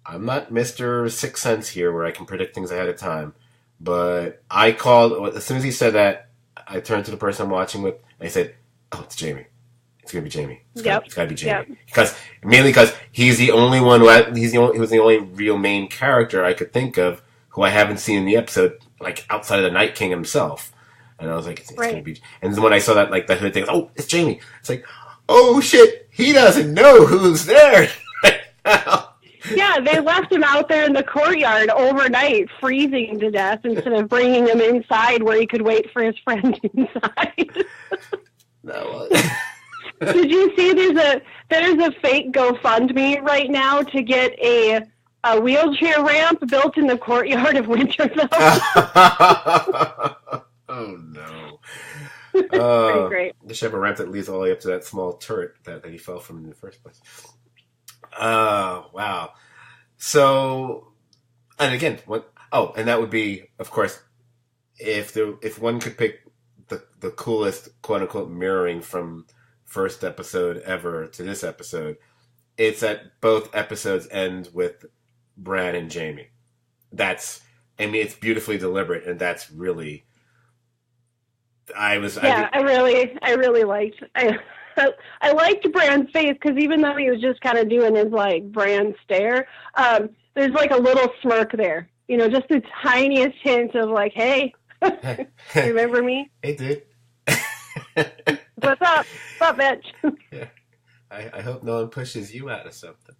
I'm not Mr. Sixth Sense here where I can predict things ahead of time, but I called, as soon as he said that, I turned to the person I'm watching with, and I said, oh, it's Jamie. It's going to be Jamie. It's got to be Jamie. Yep. Mainly because he's the only one he was the only real main character I could think of who I haven't seen in the episode, outside of the Night King himself. And I was like, it's going to be, and then when I saw that, the hood thing, oh, it's Jamie. It's like, oh shit, he doesn't know who's there right now. Yeah, they left him out there in the courtyard overnight, freezing to death, instead of bringing him inside where he could wait for his friend inside. No. Did you see there's a fake GoFundMe right now to get a wheelchair ramp built in the courtyard of Winterfell? Oh no. Pretty great. They should have a ramp that leads all the way up to that small turret that he fell from in the first place. Oh, wow. So, and again, and that would be, of course, if one could pick the coolest, quote unquote, mirroring from first episode ever to this episode, it's that both episodes end with Bran and Jamie. It's beautifully deliberate, and that's really, I really liked. I liked Bran's face, because even though he was just kind of doing his Bran stare, there's a little smirk there. Just the tiniest hint of hey, remember me? Hey, dude. What's up? What's up, bitch? Yeah. I hope no one pushes you out of something.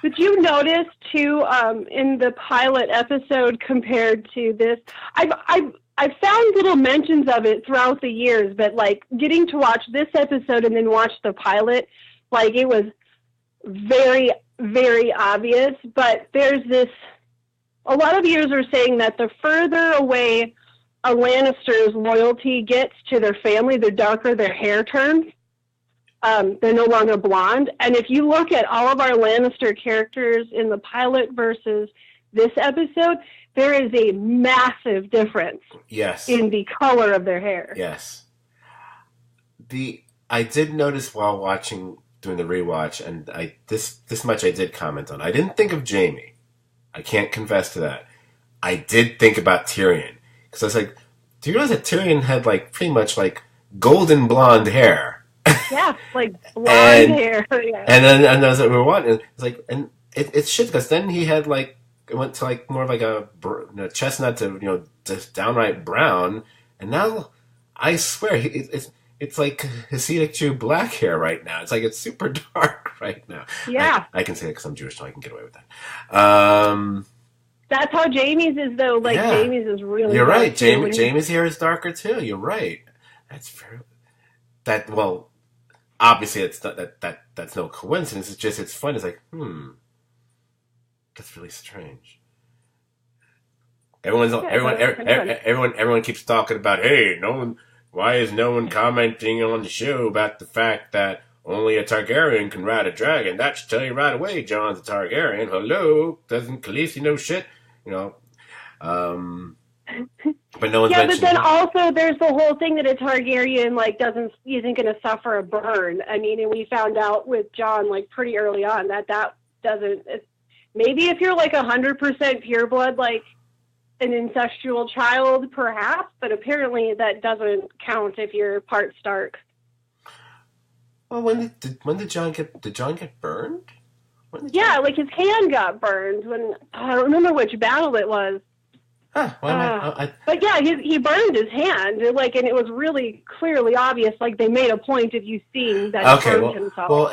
Did you notice too in the pilot episode compared to this? I've found little mentions of it throughout the years, but like getting to watch this episode and then watch the pilot, like it was very, very obvious. But there's this. A lot of viewers are saying that the further away a Lannister's loyalty gets to their family, the darker their hair turns. They're no longer blonde. And if you look at all of our Lannister characters in the pilot versus this episode, there is a massive difference in the color of their hair. Yes. I did notice while doing the rewatch, and this much I did comment on. I didn't think of Jamie. I can't confess to that. I did think about Tyrion. Because I was like, do you realize that Tyrion had like pretty much like golden blonde hair? Yeah, like blonde hair. Yeah. And as we were watching, it's like, and it's shit because then he had like it went to like more of like a chestnut to just downright brown, and now I swear it's like Hasidic Jew black hair right now. It's like it's super dark right now. Yeah, I can say it because I'm Jewish, so I can get away with that. That's how Jamie's is though. Like Jamie's is really. You're right. Jamie's hair is darker too. You're right. That's very. Well, obviously it's not that's no coincidence. It's just it's fun. It's like that's really strange. Everyone keeps talking about why is no one commenting on the show about the fact that only a Targaryen can ride a dragon? That should tell you right away, Jon's a Targaryen. Hello, doesn't Khaleesi know shit? But no one's but then also there's the whole thing that a Targaryen isn't going to suffer a burn. I mean, and we found out with Jon like pretty early on that doesn't. Maybe if you're like 100% pureblood, like an incestual child, perhaps, but apparently that doesn't count if you're part Stark. Well, when did Jon get burned? Like his hand got burned when I don't remember which battle it was. Huh, but yeah, he burned his hand, and it was really clearly obvious. Like they made a point of you seeing that he burned himself. Well,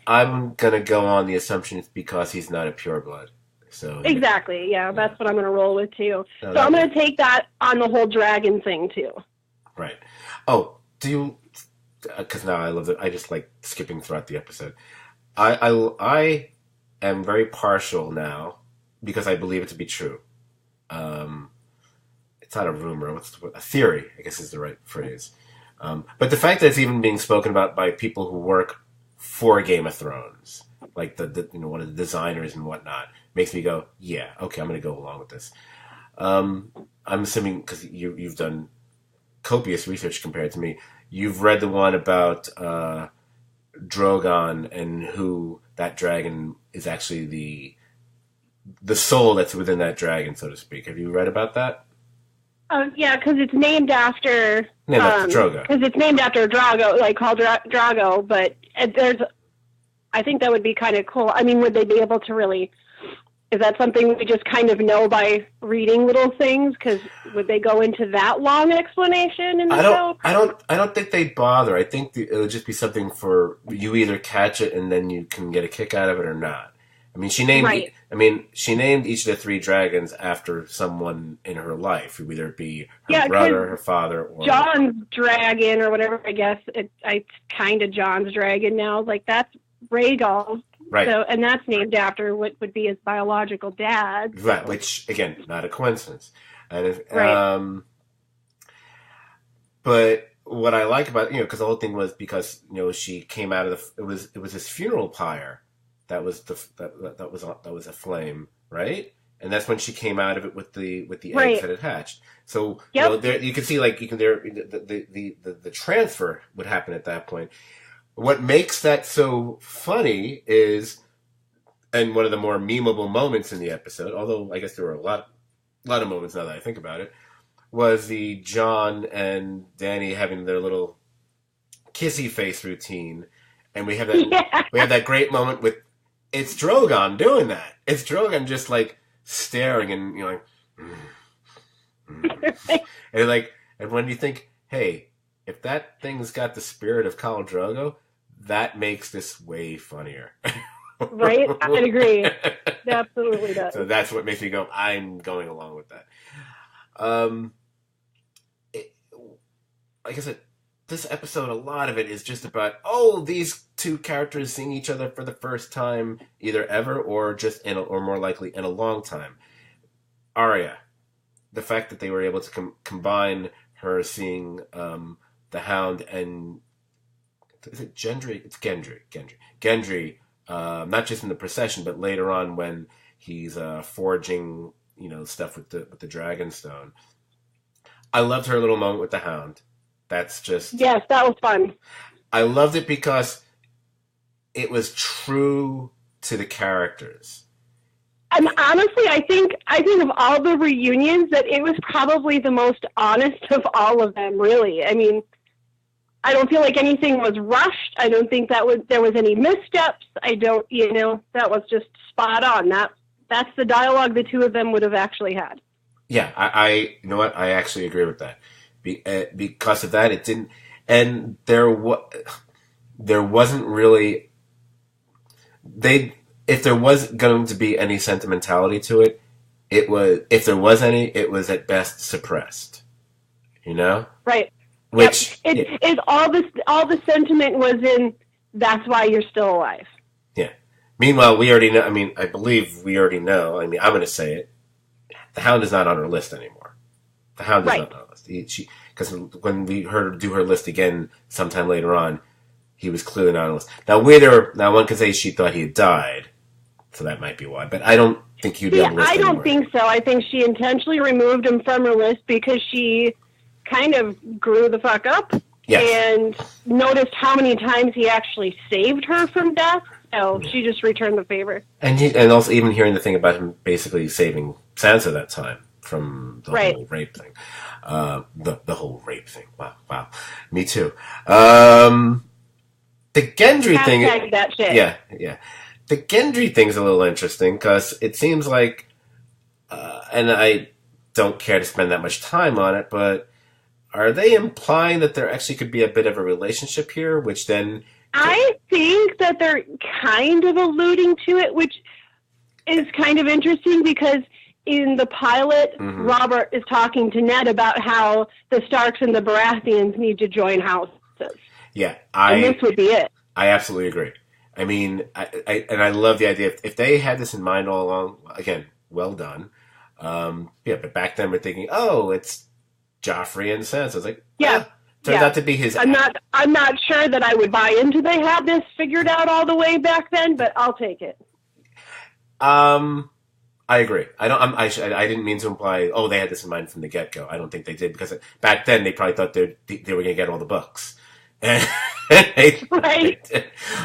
I'm gonna go on the assumption it's because he's not a pureblood. So exactly, that's what I'm gonna roll with too. So I'm gonna take that on the whole dragon thing too. Right. Oh, do you? Because now I love it. I just like skipping throughout the episode. I am very partial now because I believe it to be true. It's not a rumor. A theory, I guess is the right phrase. But the fact that it's even being spoken about by people who work for Game of Thrones, like one of the designers and whatnot, makes me go, yeah, okay, I'm going to go along with this. I'm assuming because you've done copious research compared to me, you've read the one about Drogon and who that dragon is actually the soul that's within that dragon, so to speak. Have you read about that? Yeah, because it's named after Drogo. Because it's named after Drago, like called Drago. But I think that would be kind of cool. I mean, would they be able to really? Is that something we just kind of know by reading little things? Because would they go into that long explanation in the show? I don't think they'd bother. I think it would just be something for you either catch it and then you can get a kick out of it or not. I mean, she named each of the three dragons after someone in her life. It would either be her brother, her father, or Jon's dragon or whatever. I guess it's kind of Jon's dragon now. Like that's Rhaegal. Right. So, and that's named after what would be his biological dad. So. Right. Which again, not a coincidence. And but what I like about because the whole thing was because she came out of it was this funeral pyre. That was that was a flame, right? And that's when she came out of it with the eggs that had hatched. So there you can see the transfer would happen at that point. What makes that so funny is, and one of the more memeable moments in the episode, although I guess there were a lot of moments now that I think about it, was the Jon and Dany having their little kissy face routine, and we have that great moment with. It's Drogon doing that. It's Drogon just like staring and and when you think, hey, if that thing's got the spirit of Khal Drogo, that makes this way funnier. Right? I'd agree. It absolutely does. So that's what makes me go, I'm going along with that. Um, it, like I said, this episode, a lot of it is just about, these two characters seeing each other for the first time, either ever or just or more likely in a long time. Arya, the fact that they were able to combine her seeing the Hound and is it Gendry? It's Gendry. Gendry, not just in the procession, but later on when he's forging, stuff with the Dragonstone. I loved her little moment with the Hound. That's just... Yes, that was fun. I loved it because it was true to the characters. And honestly, I think of all the reunions that it was probably the most honest of all of them, really. I mean, I don't feel like anything was rushed. I don't think there was any missteps. I don't, that was just spot on. That's the dialogue the two of them would have actually had. Yeah, I you know what? I actually agree with that. Because of that, it didn't, and there wasn't really, if there was going to be any sentimentality to it, if there was any, it was at best suppressed, Right. Which is all the sentiment was in, that's why you're still alive. Yeah. Meanwhile, we already know, I believe we already know, I'm going to say it, the Hound is not on her list anymore. The Hound is not on her list. Because when we heard her do her list again sometime later on, he was clearly not on the list. Now, one can say she thought he had died, so that might be why. But I don't think he'd be on the list anymore. I don't think so. I think she intentionally removed him from her list because she kind of grew the fuck up and noticed how many times he actually saved her from death. So she just returned the favor. And also even hearing the thing about him basically saving Sansa that time from the whole rape thing. The whole rape thing. Wow. Me too. The Gendry thing. That shit. Yeah. The Gendry thing's a little interesting because it seems like, and I don't care to spend that much time on it, but are they implying that there actually could be a bit of a relationship here, which then... I think that they're kind of alluding to it, which is kind of interesting because in the pilot, Robert is talking to Ned about how the Starks and the Baratheons need to join houses. Yeah, and this would be it. I absolutely agree. I mean, I love the idea. If they had this in mind all along, again, well done. But back then we're thinking, it's Joffrey and Sansa. It's like, turns out to be his... I'm not sure that I would buy into they had this figured out all the way back then, but I'll take it. I agree. I didn't mean to imply, they had this in mind from the get-go. I don't think they did, because back then they probably thought they were going to get all the books. Right.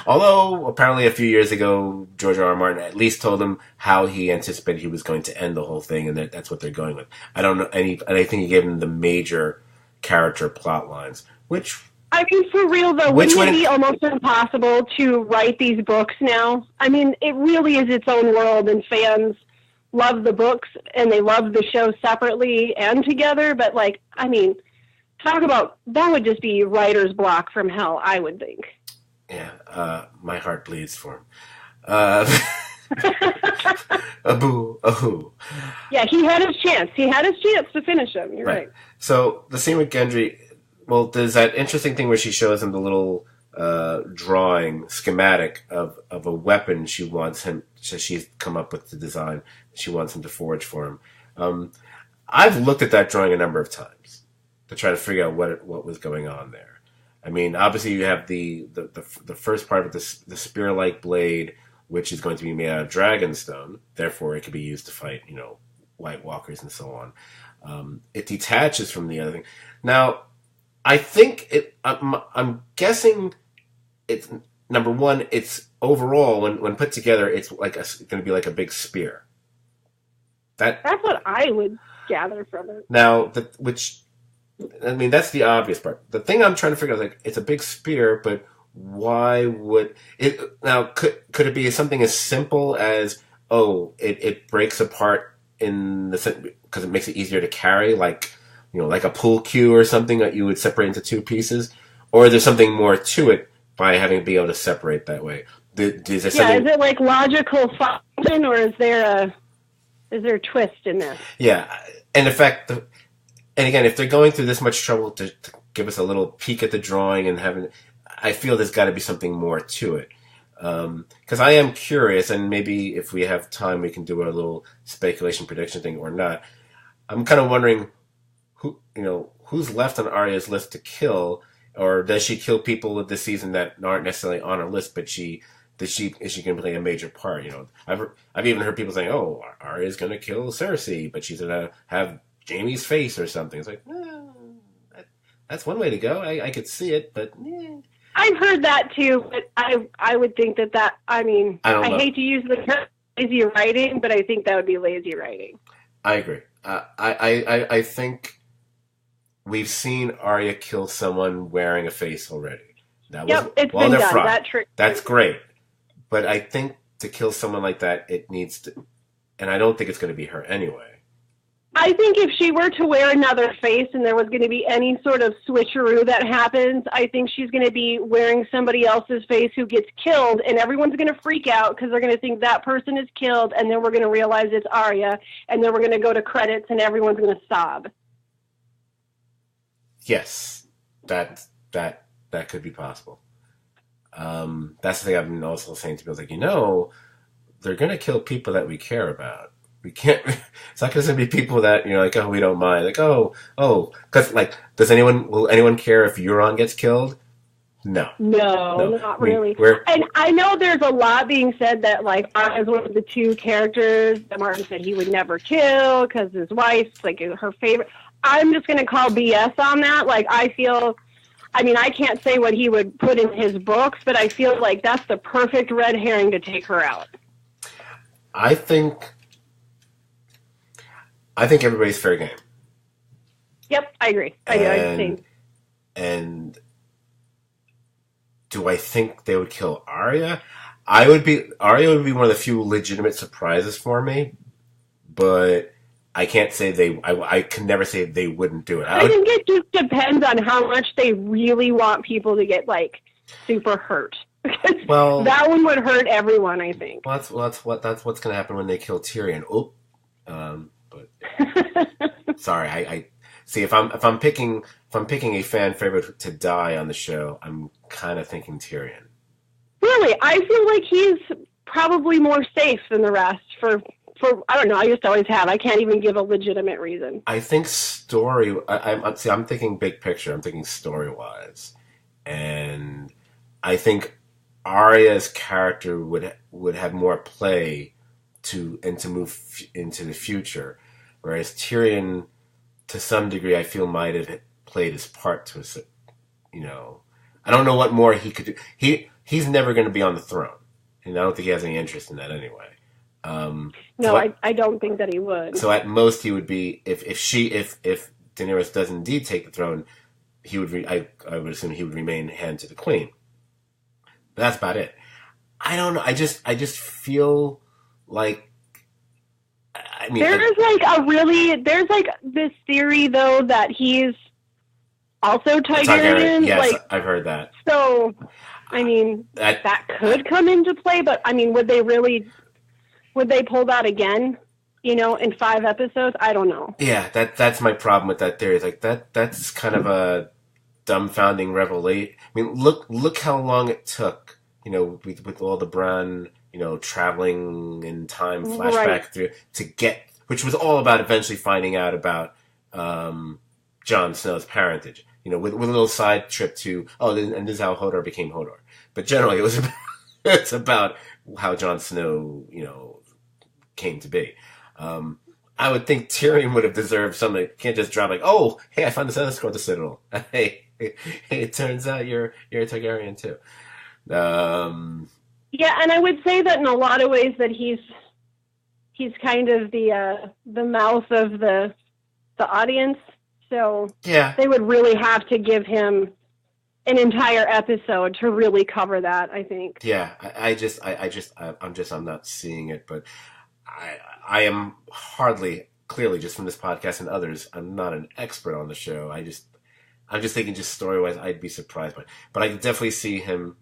Although, apparently a few years ago, George R. R. Martin at least told them how he anticipated he was going to end the whole thing, and that's what they're going with. I don't know, and I think he gave them the major character plot lines, which... I mean, for real, though, wouldn't it be almost impossible to write these books now? I mean, it really is its own world, and fans love the books, and they love the show separately and together, but, talk about, that would just be writer's block from hell, I would think. Yeah, my heart bleeds for him. Ahoo. Yeah, he had his chance. He had his chance to finish him. You're right. So the scene with Gendry, there's that interesting thing where she shows him the little drawing, schematic of a weapon she wants him, she's come up with the design she wants him to forge for him. I've looked at that drawing a number of times to try to figure out what was going on there. I mean, obviously you have the first part of the spear-like blade, which is going to be made out of dragonstone. Therefore, it could be used to fight, White Walkers and so on. It detaches from the other thing. Now, I think I'm guessing it's number one. It's overall when put together, it's going to be like a big spear. That's what I would gather from it. Now, that's the obvious part. The thing I'm trying to figure out is it's a big spear, but why would it? Now, could it be something as simple as it breaks apart in the because it makes it easier to carry, like a pool cue or something that you would separate into two pieces, or is there something more to it by having it be able to separate that way? Is there Yeah, something? is it like logical function, or is there a twist in this? Yeah, and in fact, and again, if they're going through this much trouble to give us a little peek at the drawing and having, I feel there's got to be something more to it. Because I am curious, and maybe if we have time, we can do a little speculation prediction thing or not. I'm kind of wondering who's left on Arya's list to kill, or does she kill people this season that aren't necessarily on her list, but is she going to play a major part? I've even heard people saying, "Oh, Arya's going to kill Cersei, but she's going to have Jamie's face or something." It's like, that's one way to go. I could see it, but. I've heard that too, but I would think that I hate to use the term lazy writing, but I think that would be lazy writing. I agree. I think we've seen Arya kill someone wearing a face already. It's been done. That's great. But I think to kill someone like that, it needs to, and I don't think it's going to be her anyway. I think if she were to wear another face and there was going to be any sort of switcheroo that happens, I think she's going to be wearing somebody else's face who gets killed, and everyone's going to freak out because they're going to think that person is killed, and then we're going to realize it's Arya, and then we're going to go to credits and everyone's going to sob. Yes, that could be possible. That's the thing I've been also saying to people, like, they're going to kill people that we care about. We can't. It's not going to be people that like, oh, we don't mind. Like, because will anyone care if Euron gets killed? No, not really. And I know there's a lot being said that Arya is one of the two characters that Martin said he would never kill because his wife's her favorite. I'm just going to call BS on that. I can't say what he would put in his books, but I feel like that's the perfect red herring to take her out. I think everybody's fair game. Yep, I agree. I do. And do I think they would kill Arya? Arya would be one of the few legitimate surprises for me, but I can't say I can never say they wouldn't do it. I think it just depends on how much they really want people to get super hurt. Well, that one would hurt everyone, I think. Well, that's what's going to happen when they kill Tyrion. But sorry, I see if I'm picking a fan favorite to die on the show, I'm kind of thinking Tyrion. Really, I feel like he's probably more safe than the rest for I don't know. I just always have. I can't even give a legitimate reason. I think I'm thinking big picture. I'm thinking story wise, and I think Arya's character would have more play to move into the future, whereas Tyrion, to some degree, I feel might have played his part to I don't know what more he could do. He's never going to be on the throne, and I don't think he has any interest in that anyway. I don't think that he would. So at most he would be if Daenerys does indeed take the throne, he would. I would assume he would remain hand to the queen. But that's about it. I don't know. I just feel like. There's this theory though that he's also Targaryen. Yes, I've heard that. So, that could come into play, but would they pull that again? In 5 episodes? I don't know. Yeah, that's my problem with that theory. That's kind of a dumbfounding revelation. Look how long it took. With all the Bran, traveling in time, flashback through to get, which was all about eventually finding out about Jon Snow's parentage. With a little side trip to and this is how Hodor became Hodor. But generally, it's about how Jon Snow, came to be. I would think Tyrion would have deserved something. Can't just drop hey, I found this other scroll at the Citadel. Hey, it turns out you're a Targaryen too. Yeah, and I would say that in a lot of ways that he's kind of the mouth of the audience. So yeah, they would really have to give him an entire episode to really cover that, I think. Yeah, I'm not seeing it, but I am hardly, clearly just from this podcast and others, I'm not an expert on the show. I'm just thinking just story-wise, I'd be surprised by it. But I could definitely see him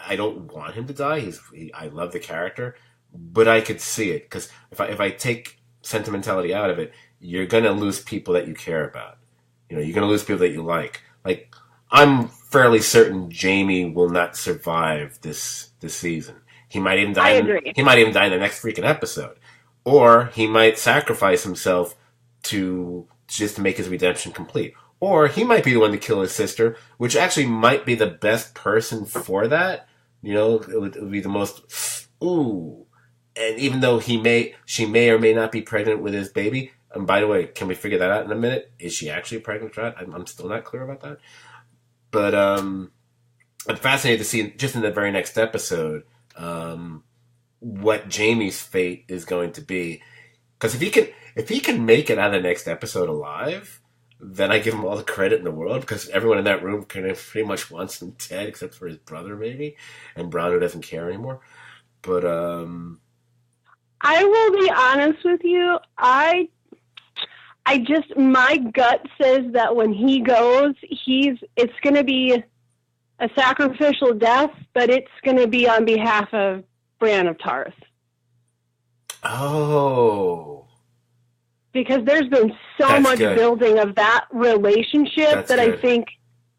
I don't want him to die. I love the character, but I could see it because if I take sentimentality out of it, you're gonna lose people that you care about. You're gonna lose people that you like. Like I'm fairly certain Jamie will not survive this season. He might even die. I agree. He might even die in the next freaking episode, or he might sacrifice himself just to make his redemption complete. Or he might be the one to kill his sister, which actually might be the best person for that. It would be the most, ooh. And even though she may or may not be pregnant with his baby. And by the way, can we figure that out in a minute? Is she actually pregnant or not? I'm still not clear about that. But I'm fascinated to see, just in the very next episode, what Jamie's fate is going to be. Because if he can make it out of the next episode alive, then I give him all the credit in the world, because everyone in that room kind of pretty much wants him dead, except for his brother, maybe, and Brown, who doesn't care anymore. But I will be honest with you. I just, my gut says that when he goes, it's going to be a sacrificial death, but it's going to be on behalf of Bran of Tarth. Oh. Because there's been so much building of that relationship that I think,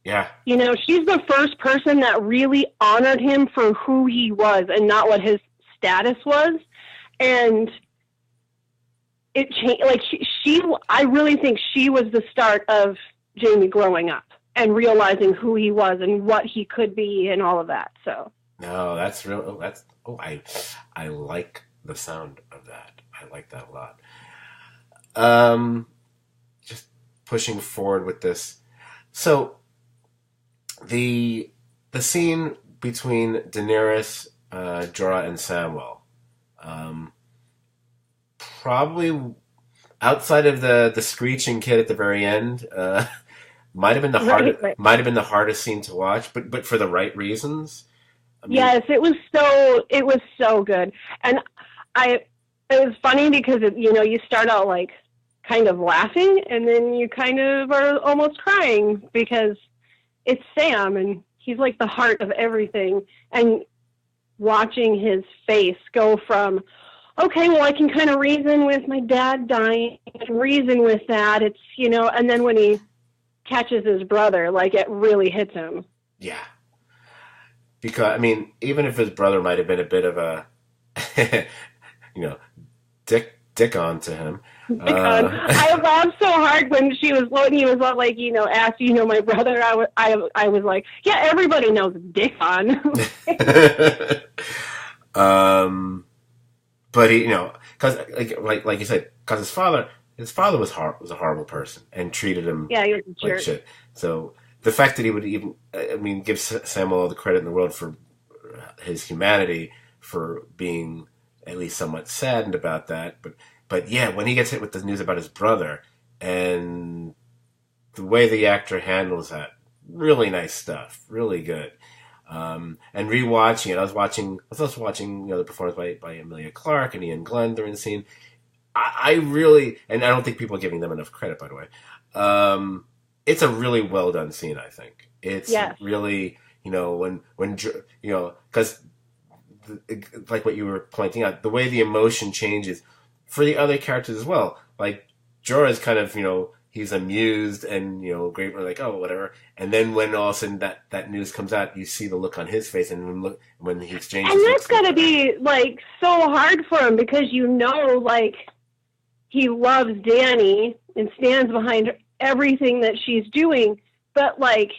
she's the first person that really honored him for who he was and not what his status was. And it changed. Like I really think she was the start of Jamie growing up and realizing who he was and what he could be and all of that. So no, that's real. I like the sound of that. I like that a lot. Just pushing forward with this. So the scene between Daenerys, Jorah, and Samwell, probably outside of the screeching kid at the very end, might have been the hardest scene to watch, but for the right reasons. Yes, it was so good, and it was funny because you start out like kind of laughing, and then you kind of are almost crying because it's Sam, and he's like the heart of everything. And watching his face go from, okay, well, I can kind of reason with my dad dying, I can reason with that. It's, and then when he catches his brother, like it really hits him. Yeah. Because, even if his brother might have been a bit of a, dick on to him. I laughed so hard when he was like, asked, my brother. I was like, yeah, everybody knows Dick on. But he, because like you said, because his father was a horrible person and treated him he was a jerk. Like shit. So the fact that he would even, give Samuel all the credit in the world for his humanity, for being at least somewhat saddened about that, but yeah, when he gets hit with the news about his brother and the way the actor handles that, really nice stuff, really good. And rewatching it, I was also watching the performance by Emilia Clarke and Ian Glenn during the scene. I really, and I don't think people are giving them enough credit, by the way. It's a really well done scene. I think it's really, when because like what you were pointing out, the way the emotion changes for the other characters as well. Like Jorah's kind of, he's amused and, great, like, oh, whatever. And then when all of a sudden that news comes out, you see the look on his face, and when he exchanges. And that's got to be, like, so hard for him because, like, he loves Dany and stands behind everything that she's doing. But, like,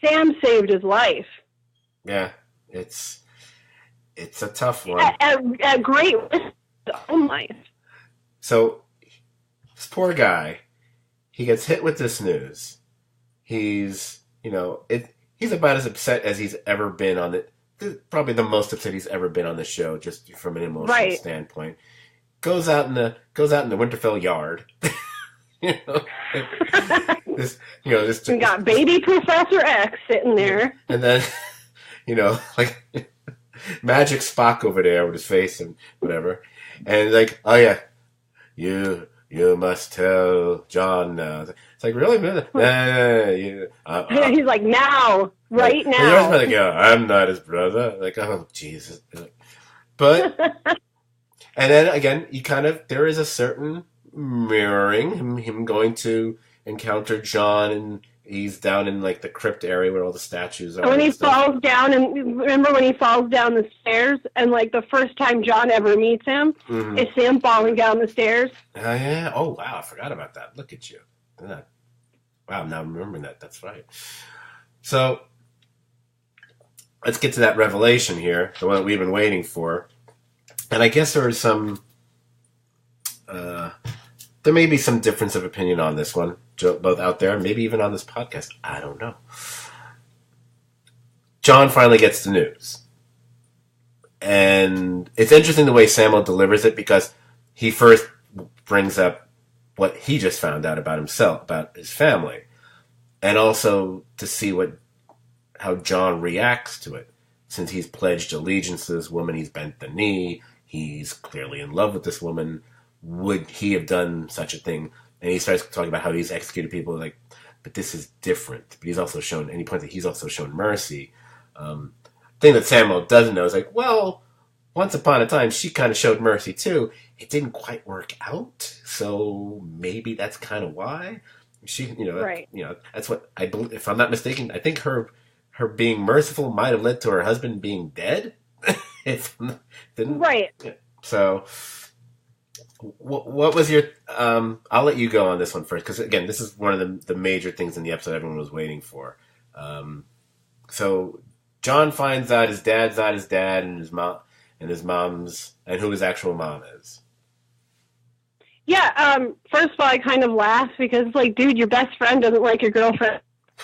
Sam saved his life. Yeah, it's a tough one. At great risk to his own life. So, this poor guy, he gets hit with this news. He's, he's about as upset as he's ever been on it. Probably the most upset he's ever been on the show, just from an emotional standpoint. Goes out in the Winterfell yard. This got baby Professor X sitting there, and then, like Magic Spock over there with his face and whatever, and like, oh yeah, you must tell John now. It's like, really? He's like, now. right And you're always now. like, oh, I'm not his brother. Like, oh, Jesus. But, and then again, there is a certain mirroring, him going to encounter John, and he's down in like the crypt area where all the statues are When he and stuff. falls down, and remember when he falls down the stairs, and like the first time John ever meets him is Sam falling down the stairs. Oh, yeah. Oh, wow. I forgot about that. Look at you. Wow, now I'm remembering that. That's right. So, let's get to that revelation here, the one that we've been waiting for. And I guess there is some... there may be some difference of opinion on this one, both out there, maybe even on this podcast. I don't know. John finally gets the news. And it's interesting the way Samuel delivers it, because he first brings up what he just found out about himself, about his family. And also to see how John reacts to it. Since he's pledged allegiance to this woman, he's bent the knee, he's clearly in love with this woman. Would he have done such a thing? And he starts talking about how he's executed people, like, but this is different. But he's also shown, and he points out he's also shown mercy. Thing that Samuel doesn't know is like, well, once upon a time, she kind of showed mercy too. It didn't quite work out, so maybe that's kind of why she, Right. That's what I believe. If I'm not mistaken, I think her being merciful might have led to her husband being dead. Didn't. Right. Yeah. So, what was your? I'll let you go on this one first, because again, this is one of the major things in the episode everyone was waiting for. So John finds out his dad's not his dad, and his mom's, and who his actual mom is. Yeah. First of all, I kind of laugh because it's like, dude, your best friend doesn't like your girlfriend.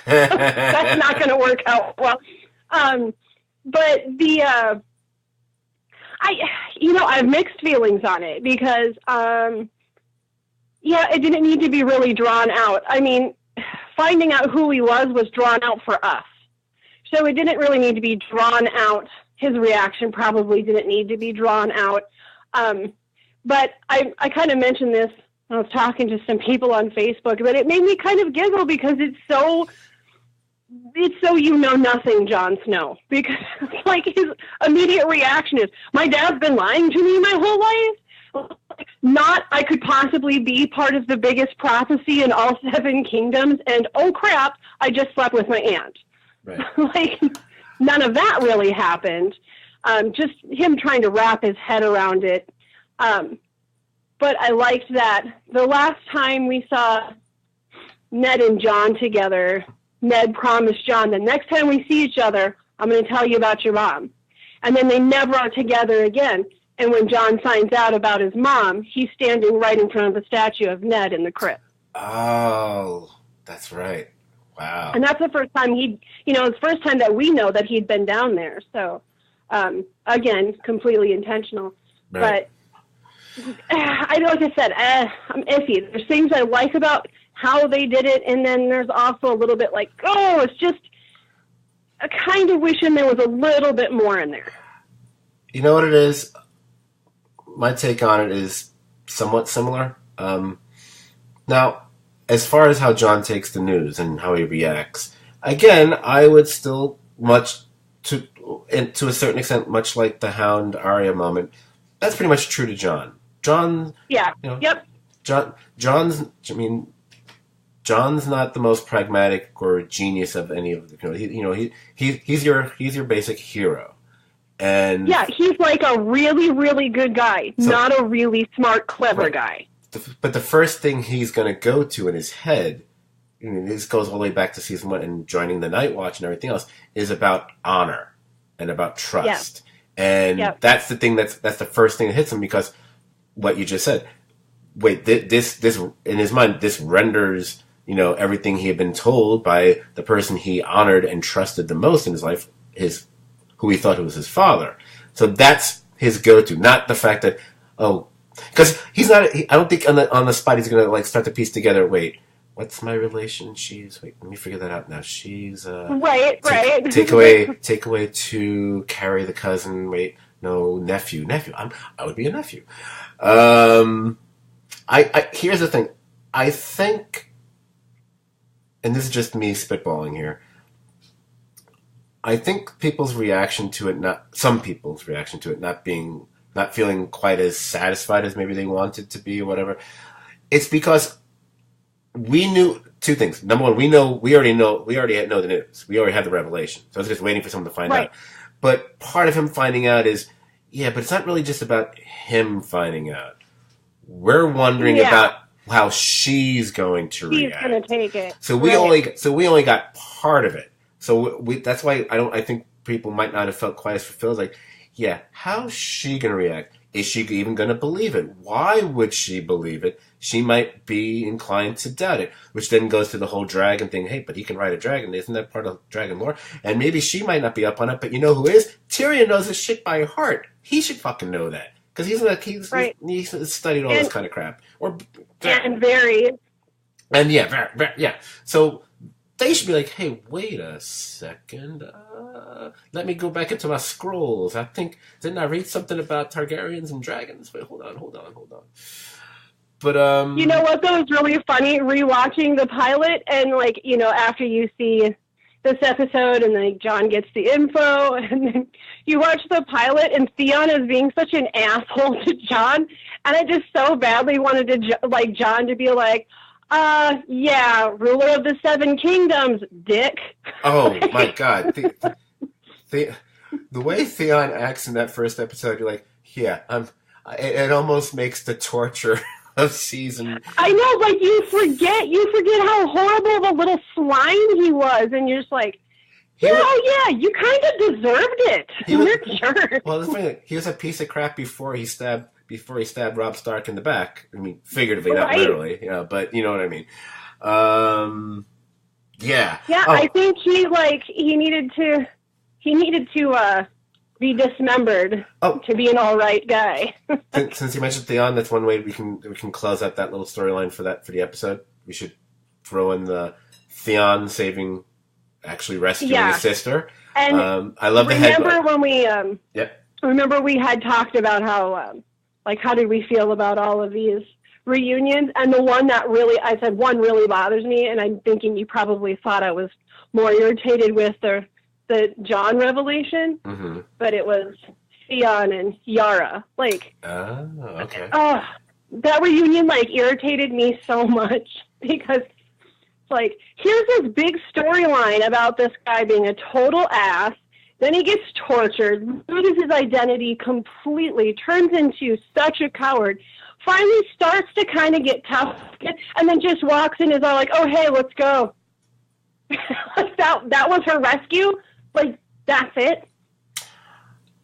That's not going to work out well. But I have mixed feelings on it because, it didn't need to be really drawn out. I mean, finding out who he was drawn out for us. So it didn't really need to be drawn out. His reaction probably didn't need to be drawn out. But I kind of mentioned this when I was talking to some people on Facebook, but it made me kind of giggle because it's so nothing Jon Snow, because like his immediate reaction is, my dad's been lying to me my whole life. Not I could possibly be part of the biggest prophecy in all 7 kingdoms, and oh crap, I just slept with my aunt. Right. Like none of that really happened. Just him trying to wrap his head around it. But I liked that the last time we saw Ned and John together, Ned promised John, the next time we see each other, I'm going to tell you about your mom. And then they never are together again. And when John finds out about his mom, he's standing right in front of the statue of Ned in the crypt. Oh, that's right. Wow. And that's the first time it's the first time that we know that he'd been down there. So, again, completely intentional. Right. But like I said, I'm iffy. There's things I like about how they did it, and then there's also a little bit like, it's just a kind of wishing there was a little bit more in there. You know what it is? My take on it is somewhat similar. Now, as far as how John takes the news and how he reacts, again, I would still to a certain extent, much like the Hound Arya moment, that's pretty much true to John. John, yeah, yep. John's not the most pragmatic or genius of any of the. He's your basic hero, and yeah, he's like a really, really good guy, not a really smart, clever guy. But the first thing he's going to go to in his head, this goes all the way back to season 1 and joining the Night Watch and everything else, is about honor and about trust. Yeah. And that's the thing that's the first thing that hits him, because what you just said. Wait, this in his mind, this renders everything he had been told by the person he honored and trusted the most in his life, who he thought was his father. So that's his go-to, not the fact that because he's not. I don't think on the spot he's gonna start to piece together. Wait, what's my relation? Let me figure that out now. She's right. Take away to carry the cousin. Wait, no, nephew. I would be a nephew. Here's the thing. I think, and this is just me spitballing here, I think people's reaction to it, some people's reaction to it, not feeling quite as satisfied as maybe they wanted to be or whatever. It's because we knew two things. Number one, we already know the news. We already had the revelation. So it's just waiting for someone to find out. But part of him finding out is, but it's not really just about him finding out. We're wondering about how she's going to react. She's going to take it. So we only got part of it. So that's why I think people might not have felt quite as fulfilled. Like, how's she going to react? Is she even going to believe it? Why would she believe it? She might be inclined to doubt it, which then goes to the whole dragon thing. Hey, but he can ride a dragon. Isn't that part of dragon lore? And maybe she might not be up on it, but you know who is? Tyrion knows this shit by heart. He should fucking know that. Because he's studied all this kind of crap. And very. And yeah. So they should be like, hey, wait a second. Let me go back into my scrolls. Didn't I read something about Targaryens and dragons? Wait, hold on. But, you know what, though, is really funny? Rewatching the pilot and, like, you know, after you see this episode and, like, Jon gets the info and then you watch the pilot and Theon is being such an asshole to Jon. And I just so badly wanted to, Jon to be like, ruler of the Seven Kingdoms, dick. Oh, my God. The way Theon acts in that first episode, you're like, it almost makes the torture of season. I know, like, you forget how horrible the little swine he was, and you're just like, you kind of deserved it. You're sure. Well, the thing, he was a piece of crap before he stabbed Robb Stark in the back. I mean, figuratively, not literally, but you know what I mean. Yeah. Yeah, I think he needed to be dismembered to be an all right guy. Since you mentioned Theon, that's one way we can close out that little storyline for the episode. We should throw in the Theon rescuing his sister. And I love the remember when we remember we had talked about how did we feel about all of these reunions, and the one that one really bothers me, and I'm thinking you probably thought I was more irritated with the Jon revelation, but it was Theon and Yara. That reunion irritated me so much because here's this big storyline about this guy being a total ass. Then he gets tortured, loses his identity completely, turns into such a coward, finally starts to kind of get tough, and then just walks in and is all like, oh, hey, let's go. That was her rescue? That's it?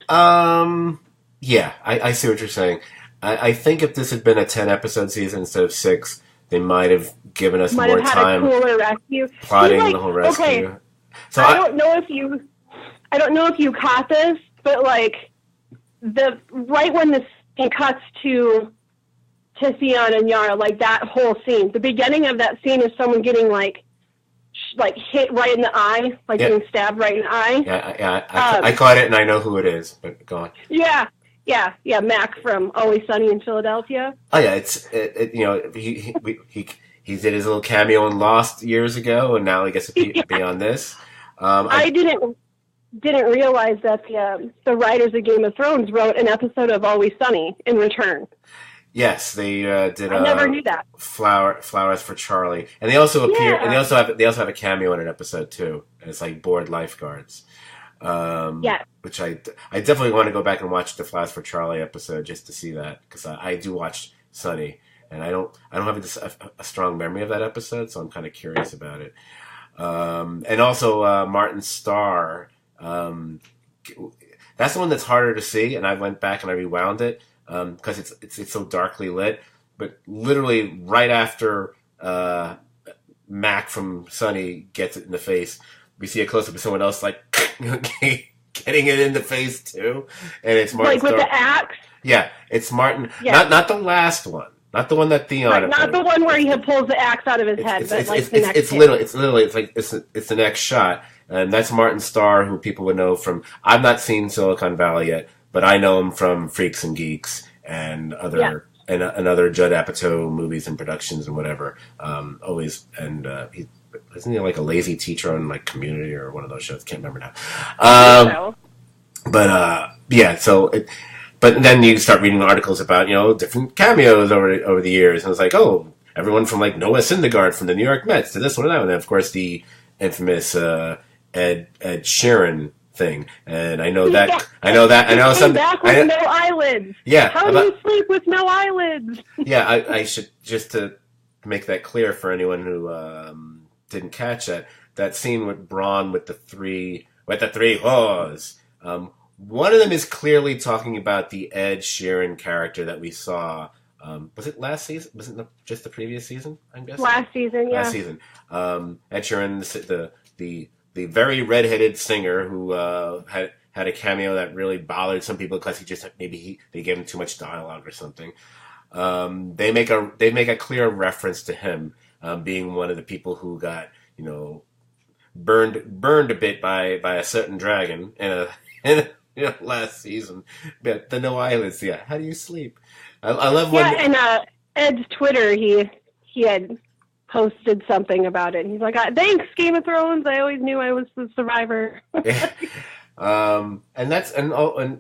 Yeah, I see what you're saying. I think if this had been a 10-episode season instead of 6, they might have given us more time. Might have had a cooler rescue. Plotting the whole rescue. Okay, so I don't know if you caught this, but right when the scene cuts to Theon and Yara, that whole scene, the beginning of that scene is someone getting hit right in the eye, getting stabbed right in the eye. Yeah. I caught it and I know who it is, but go on. Yeah. Mac from Always Sunny in Philadelphia. Oh yeah, he did his little cameo in Lost years ago, and now he gets to be on this. I didn't realize that the writers of Game of Thrones wrote an episode of Always Sunny in return. Yes, they did. I never knew that. Flowers for Charlie, and they also appear, and they also have a cameo in an episode too. And it's bored lifeguards. Which I definitely want to go back and watch the Flowers for Charlie episode just to see that, because I do watch Sunny, and I don't have a strong memory of that episode, so I'm kind of curious about it. And also Martin Starr. That's the one that's harder to see, and I went back and I rewound it because it's so darkly lit. But literally right after Mac from Sunny gets it in the face, we see a close up of someone else getting it in the face too, and it's Martin Starr. With the axe. Yeah, it's Martin. Yeah. Not the last one. Not the one that Theon. Right, not the one where he pulls the axe out of his head, but the next. It's the next shot, and that's Martin Starr, who people would know from. I've not seen Silicon Valley yet, but I know him from Freaks and Geeks and other and other Judd Apatow movies and productions and whatever. isn't he like a lazy teacher on like Community or one of those shows? Can't remember now. But then you start reading articles about, different cameos over the years. And it's like, oh, everyone from like Noah Syndergaard from the New York Mets to this one and that one. And of course, the infamous Ed Sheeran thing. And I know some back with no eyelids. Yeah. How do you sleep with no eyelids? Yeah, I should, just to make that clear for anyone who didn't catch that scene with Braun with the three whores. One of them is clearly talking about the Ed Sheeran character that we saw. Was it last season? Was it just the previous season? I'm guessing last season. Yeah, last season. Ed Sheeran, the very redheaded singer who had a cameo that really bothered some people because they gave him too much dialogue or something. They make a clear reference to him being one of the people who got burned a bit by a certain dragon in last season. But the no eyelids. Yeah, how do you sleep? I love when. Yeah, and Ed's Twitter, he had posted something about it. He's like, "Thanks, Game of Thrones. I always knew I was the survivor." And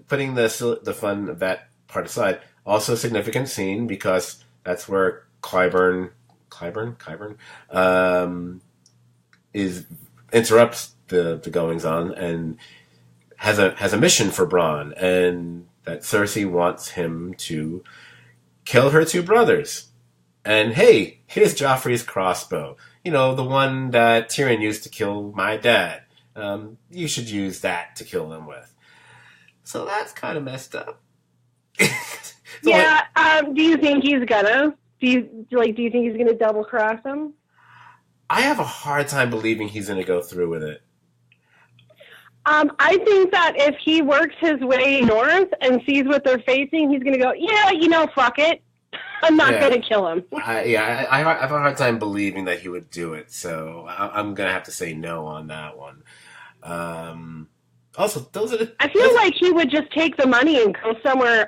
putting the fun of that part aside, also a significant scene because that's where Clyburn interrupts the goings on and has a mission for Bronn, and that Cersei wants him to kill her two brothers. And hey, here's Joffrey's crossbow. The one that Tyrion used to kill my dad. You should use that to kill them with. So that's kind of messed up. Do you think he's gonna? Do you think he's gonna double cross him? I have a hard time believing he's gonna go through with it. I think that if he works his way north and sees what they're facing, he's gonna go, fuck it. I'm not gonna kill him. I have a hard time believing that he would do it, so I'm gonna have to say no on that one. Also, I feel like he would just take the money and go somewhere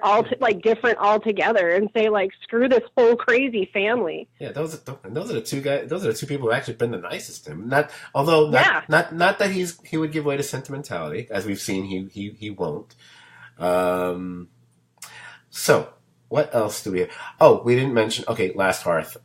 different altogether and say screw this whole crazy family. Yeah, those are the two guys. Those are the two people who have actually been the nicest to him. Not that he would give way to sentimentality, as we've seen. He won't. So what else do we have? Oh, we didn't mention. Okay, Last Hearth.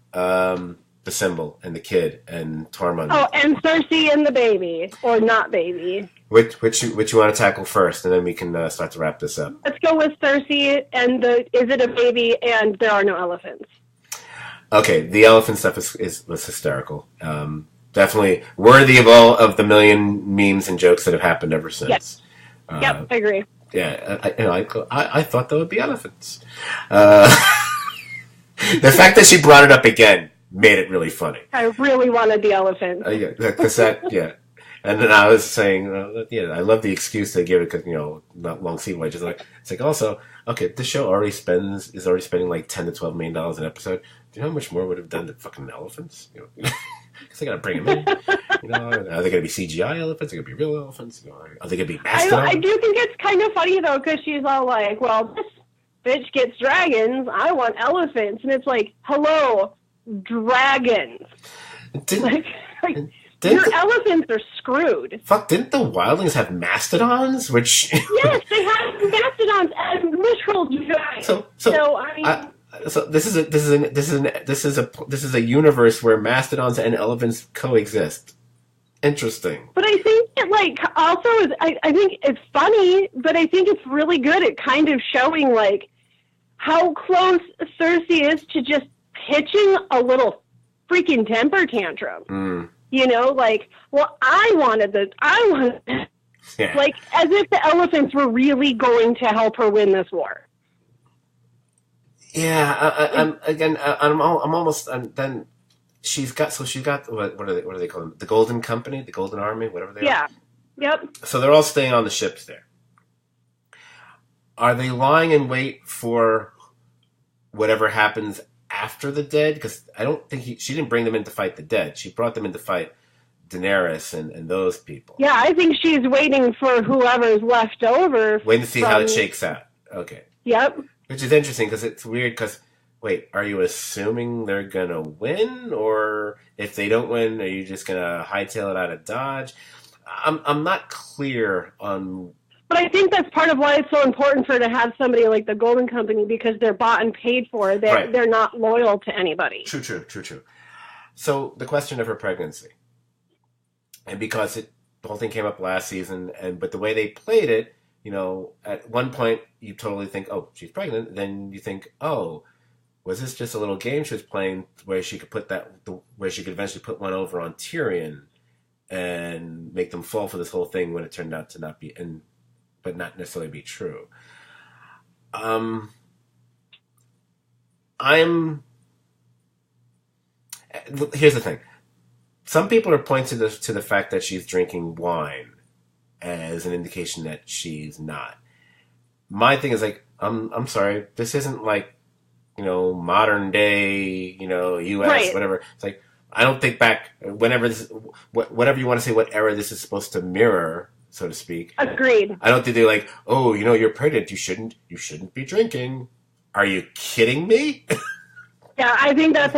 The symbol and the kid and Tormund. Oh, and Cersei and the baby or not baby. Which you want to tackle first, and then we can start to wrap this up. Let's go with Cersei and is it a baby and there are no elephants. Okay, the elephant stuff was hysterical. Definitely worthy of all of the million memes and jokes that have happened ever since. Yes. Yep, I agree. Yeah, I thought there would be elephants. The fact that she brought it up again made it really funny. I really wanted the elephant. Yeah. And then I was saying, I love the excuse they give it because, not long scene wages. It's like also, okay, this show is already spending like $10 to $12 million an episode. Do you know how much more would have done to fucking elephants? Because they got to bring them in. Are they going to be CGI elephants? Are they going to be real elephants? Are they going to be mastodons? I do think it's kind of funny though, because she's all like, well, this bitch gets dragons. I want elephants. And it's like, hello, dragons. Your elephants are screwed. Fuck, didn't the wildlings have mastodons? Which yes, they have mastodons and literal giants. So this is a universe where mastodons and elephants coexist. Interesting. But I think it also is. I think it's funny, but I think it's really good at kind of showing how close Cersei is to just pitching a little freaking temper tantrum. Mm. I wanted yeah. As if the elephants were really going to help her win this war. Yeah, then she's got what do they call them? The Golden Company, the Golden Army, whatever they are. Yeah. Yep. So they're all staying on the ships there. Are they lying in wait for whatever happens after the dead? Because I don't think she didn't bring them in to fight the dead. She brought them in to fight Daenerys and those people. Yeah, I think she's waiting for whoever's left over. Waiting to see how it shakes out. Okay. Yep. Which is interesting because it's weird because wait, are you assuming they're gonna win, or if they don't win, are you just gonna hightail it out of Dodge? I'm not clear on. But I think that's part of why it's so important for her to have somebody like the Golden Company, because they're bought and paid for. They're not loyal to anybody. True. So the question of her pregnancy, and because the whole thing came up last season, but the way they played it, at one point you totally think, oh, she's pregnant. Then you think, oh, was this just a little game she was playing where she could where she could eventually put one over on Tyrion and make them fall for this whole thing when it turned out to not be, but not necessarily be true. Here's the thing. Some people are pointing to the fact that she's drinking wine as an indication that she's not. My thing is like, I'm sorry, this isn't like, modern day, U.S., right. Whatever. It's like, I don't think back, whatever you want to say, what era this is supposed to mirror, so to speak. Agreed. I don't think they're like, oh, you're pregnant, you shouldn't be drinking. Are you kidding me? Yeah, I think that's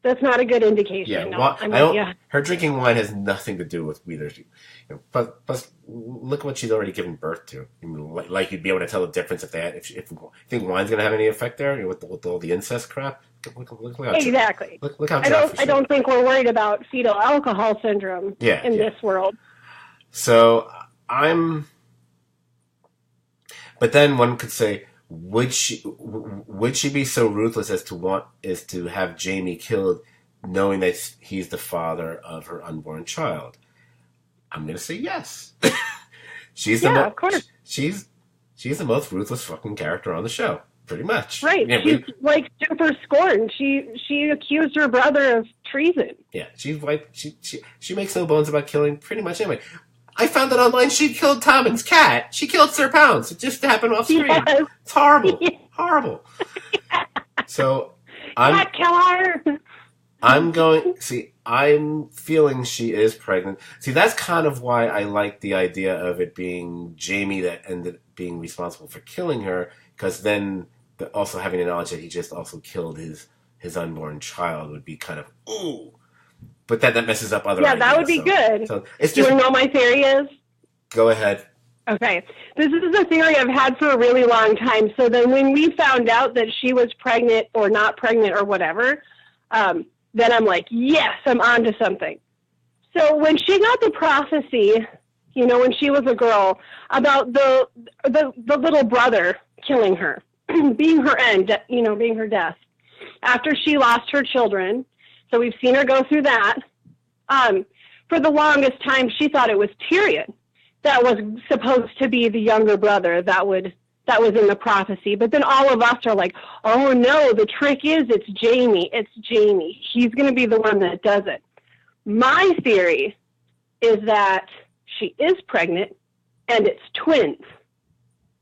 that's not a good indication. Yeah, no. Her drinking wine has nothing to do with whether plus look what she's already given birth to. I mean, like you'd be able to tell the difference if you think wine's going to have any effect there with all the incest crap. Look how exactly. Look how I don't think we're worried about fetal alcohol syndrome in this world. So but then one could say, would she be so ruthless as to have Jamie killed, knowing that he's the father of her unborn child? I'm going to say yes. Of course. She's the most ruthless fucking character on the show, pretty much. Right. Yeah, she's like super scorned. She accused her brother of treason. Yeah, she's like she makes no bones about killing pretty much anybody. I found that online she killed Tommen's cat. She killed Sir Pounds. It just happened off screen. Yes. It's horrible. Yes. Horrible. Yeah. So Cat killer. I'm feeling she is pregnant. See, that's kind of why I like the idea of it being Jamie that ended up being responsible for killing her, because then also having the knowledge that he just also killed his unborn child would be kind of, ooh. But that messes up other ideas. Yeah, that would be good. So it's just, you want to know what my theory is? Go ahead. Okay. This is a theory I've had for a really long time. So then when we found out that she was pregnant or not pregnant or whatever, then I'm like, yes, I'm onto something. So when she got the prophecy, when she was a girl, about the little brother killing her, being her end, being her death, after she lost her children. So we've seen her go through that. For the longest time, she thought it was Tyrion that was supposed to be the younger brother that was in the prophecy. But then all of us are like, oh no, the trick is it's Jamie. It's Jamie. He's going to be the one that does it. My theory is that she is pregnant and it's twins.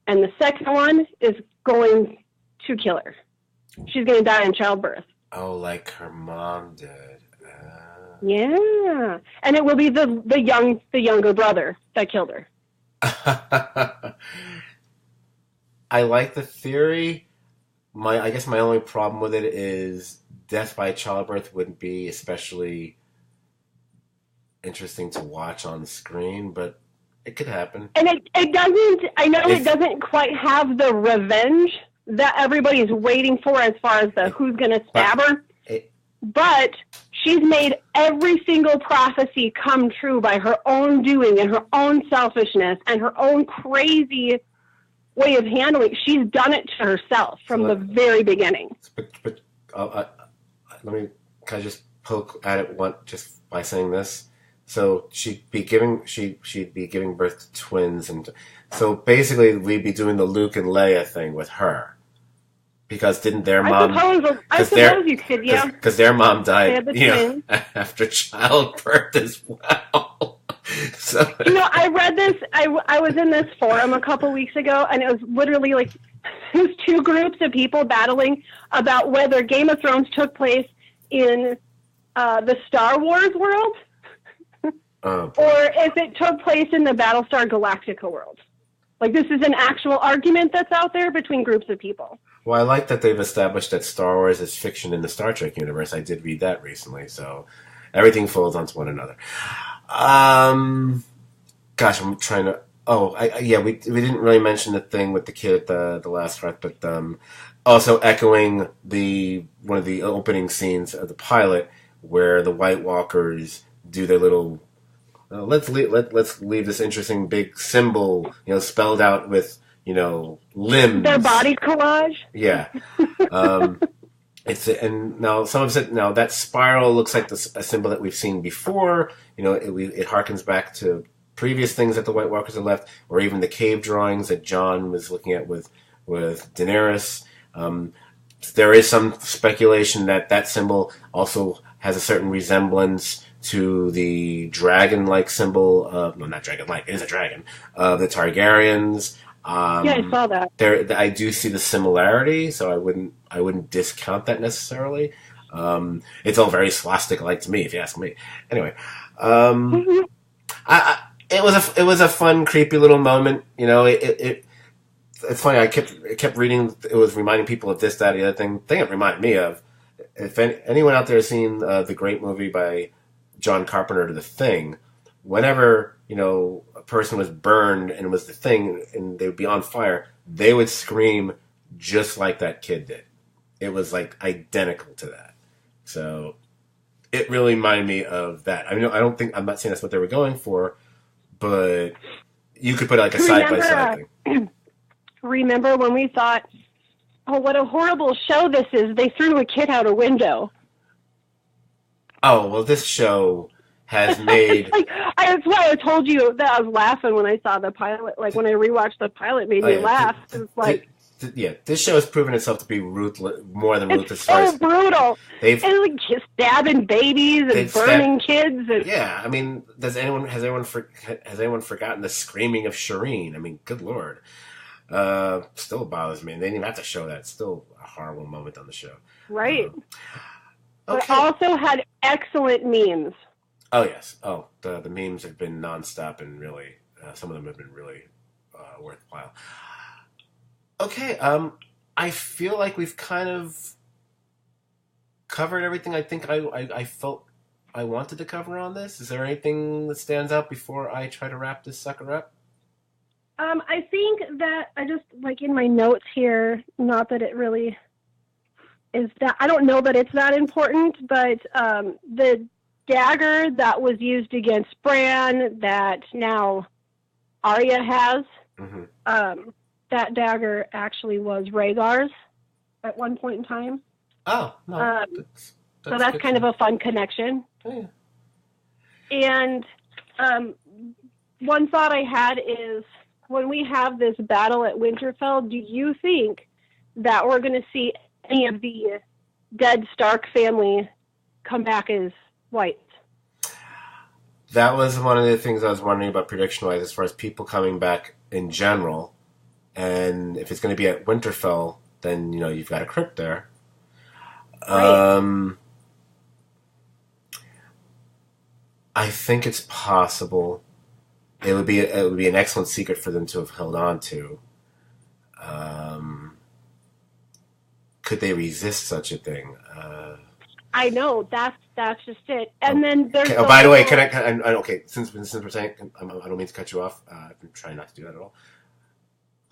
And the second one is going to kill her. She's going to die in childbirth. Oh, like her mom did. Yeah, and it will be the younger brother that killed her. I like the theory. I guess my only problem with it is death by childbirth wouldn't be especially interesting to watch on the screen, but it could happen. And it doesn't. I know it doesn't quite have the revenge that everybody's waiting for as far as who's going to stab her. But she's made every single prophecy come true by her own doing and her own selfishness and her own crazy way of handling. She's done it to herself from the very beginning. But can I just poke at it just by saying this? So she'd be giving birth to twins, and so basically we'd be doing the Luke and Leia thing with her. Because didn't their mom? I suppose you could, yeah. Because their mom died, after childbirth as well. So I read this. I was in this forum a couple weeks ago, and it was literally like it was two groups of people battling about whether Game of Thrones took place in the Star Wars world, or if it took place in the Battlestar Galactica world. Like, this is an actual argument that's out there between groups of people. Well, I like that they've established that Star Wars is fiction in the Star Trek universe. I did read that recently, so everything folds onto one another. Gosh, I'm trying to. Oh, yeah, we didn't really mention the thing with the kid at the last part, but also echoing the one of the opening scenes of the pilot where the White Walkers do their little. Let's leave this interesting big symbol, spelled out with limbs. Their body collage. Yeah. And now some have said now that spiral looks like a symbol that we've seen before. It harkens back to previous things that the White Walkers have left, or even the cave drawings that Jon was looking at with Daenerys. There is some speculation that symbol also has a certain resemblance to the dragon-like symbol of, no, not dragon-like, it is a dragon, of the Targaryens. Yeah, I saw that. I do see the similarity, so I wouldn't discount that necessarily. It's all very swastika-like to me, if you ask me. Anyway, it was a fun, creepy little moment. It's funny. I kept reading. It was reminding people of this, that, the other thing. Thing it reminded me of. If anyone out there has seen the great movie by John Carpenter, The Thing, whenever a person was burned and it was the Thing, and they would be on fire, they would scream just like that kid did. It was like identical to that. So it really reminded me of that. I mean, I'm not saying that's what they were going for, but you could put like a side by side thing. Remember when we thought, oh, what a horrible show this is? They threw a kid out a window. Oh, well, this show has made... That's why I told you that I was laughing when I saw the pilot. Like, when I rewatched the pilot, it made me laugh. It's like... this show has proven itself to be ruthless, more than ruthless. It's so brutal. And like just stabbing babies and burning kids. And... Yeah, I mean, has anyone forgotten the screaming of Shireen? I mean, good Lord. Still bothers me. They didn't even have to show that. It's still a horrible moment on the show. Right. Okay. But also had excellent memes. Oh, yes. Oh, the memes have been nonstop and really, some of them have been really worthwhile. Okay, I feel like we've kind of covered everything I think I felt I wanted to cover on this. Is there anything that stands out before I try to wrap this sucker up? I think that I just, like in my notes here, not that it really is that, I don't know that it's that important, but the dagger that was used against Bran that now Arya has, that dagger actually was Rhaegar's at one point in time. Oh, no. So that's kind of a fun connection. Oh, yeah. And one thought I had is, when we have this battle at Winterfell, do you think that we're going to see any of the dead Stark family come back as whites? That was one of the things I was wondering about prediction-wise, as far as people coming back in general. And if it's going to be at Winterfell, then, you've got a crypt there. Right. I think it's possible. It would be an excellent secret for them to have held on to. Could they resist such a thing? I know that's just it. And then there's. Okay. By the way, can I? Okay, since we're saying, I don't mean to cut you off. I'm trying not to do that at all.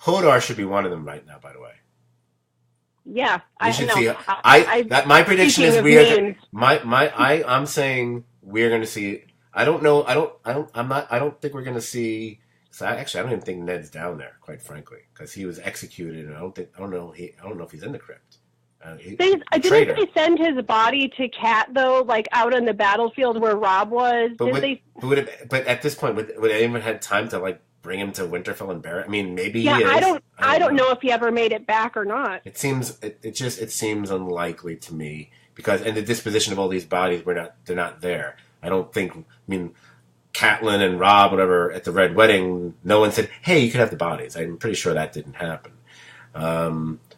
Hodor should be one of them right now. By the way. Yeah, I should see. My prediction is I'm saying we're going to see. I don't know. I don't think we're going to see. I don't even think Ned's down there, quite frankly, because he was executed, and I don't know if he's in the crypt. Didn't they send his body to Cat though, like out on the battlefield where Robb was? But at this point, would anyone had time to like bring him to Winterfell and bury? I mean, maybe he is. I don't know if he ever made it back or not. It seems it seems unlikely to me because the disposition of all these bodies, they're not there. I don't think. I mean, Catelyn and Robb, whatever, at the Red Wedding, no one said, "Hey, you can have the bodies." I'm pretty sure that didn't happen.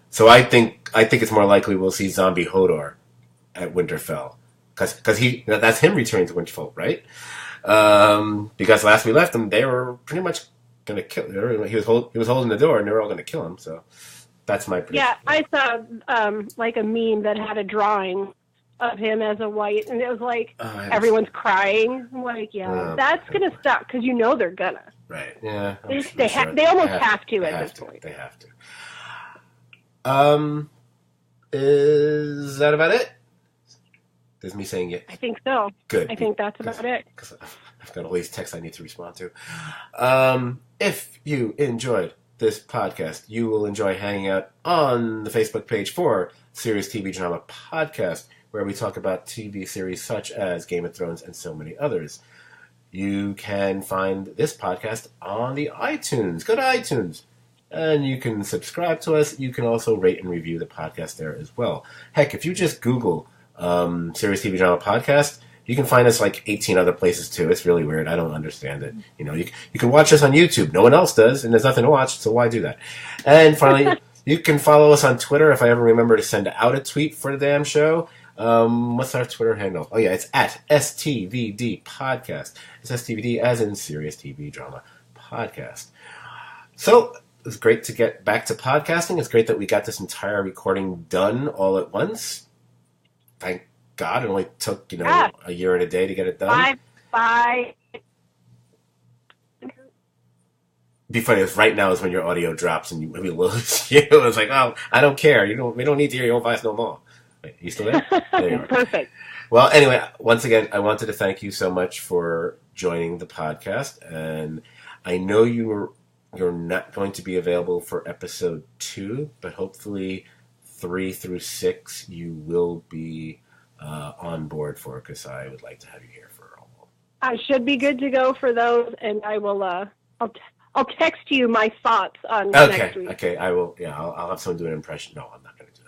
So I think it's more likely we'll see Zombie Hodor at Winterfell because that's him returning to Winterfell, right? Because last we left him, they were pretty much going to kill him. He was holding the door, and they were all going to kill him. So That's my prediction. Yeah, I saw like a meme that had a drawing of him as a white, and it was like everyone's crying. I'm like, that's gonna stop because they're gonna. Right. Yeah. They almost have to at this point. They have to. Is that about it? There's me saying it. I think so. Good. I think that's about it. Because I've got all these texts I need to respond to. If you enjoyed this podcast, you will enjoy hanging out on the Facebook page for Serious TV Drama Podcast, where we talk about TV series such as Game of Thrones and so many others. You can find this podcast on the iTunes. Go to iTunes, and you can subscribe to us. You can also rate and review the podcast there as well. Heck, if you just Google Serious TV Drama Podcast, you can find us like 18 other places too. It's really weird. I don't understand it. You can watch us on YouTube. No one else does, and there's nothing to watch, so why do that? And finally, you can follow us on Twitter if I ever remember to send out a tweet for the damn show. What's our Twitter handle? Oh yeah, it's at STVD Podcast. It's STVD as in Serious TV Drama Podcast. So it was great to get back to podcasting. It's great that we got this entire recording done all at once. Thank God, it only took a year and a day to get it done. Bye. Be funny if right now is when your audio drops and we lose you. It's like, oh, I don't care. We don't need to hear your own voice no more. Wait, you still there? There you are. Perfect. Well, anyway, once again, I wanted to thank you so much for joining the podcast, and I know you're not going to be available for episode 2, but hopefully 3 through 6 you will be on board for, because I would like to have you here for all. I should be good to go for those, and I will. I'll text you my thoughts on next week. Okay, I will. Yeah, I'll have someone do an impression. No, I'm not going to do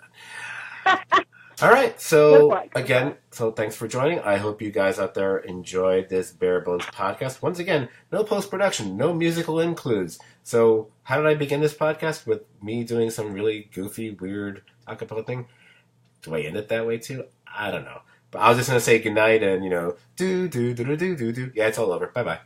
that. All right. So again, thanks for joining. I hope you guys out there enjoyed this Bare Bones podcast. Once again, no post-production, no musical includes. So how did I begin this podcast? With me doing some really goofy, weird acapella thing? Do I end it that way too? I don't know. But I was just going to say goodnight and, do. Yeah, it's all over. Bye-bye.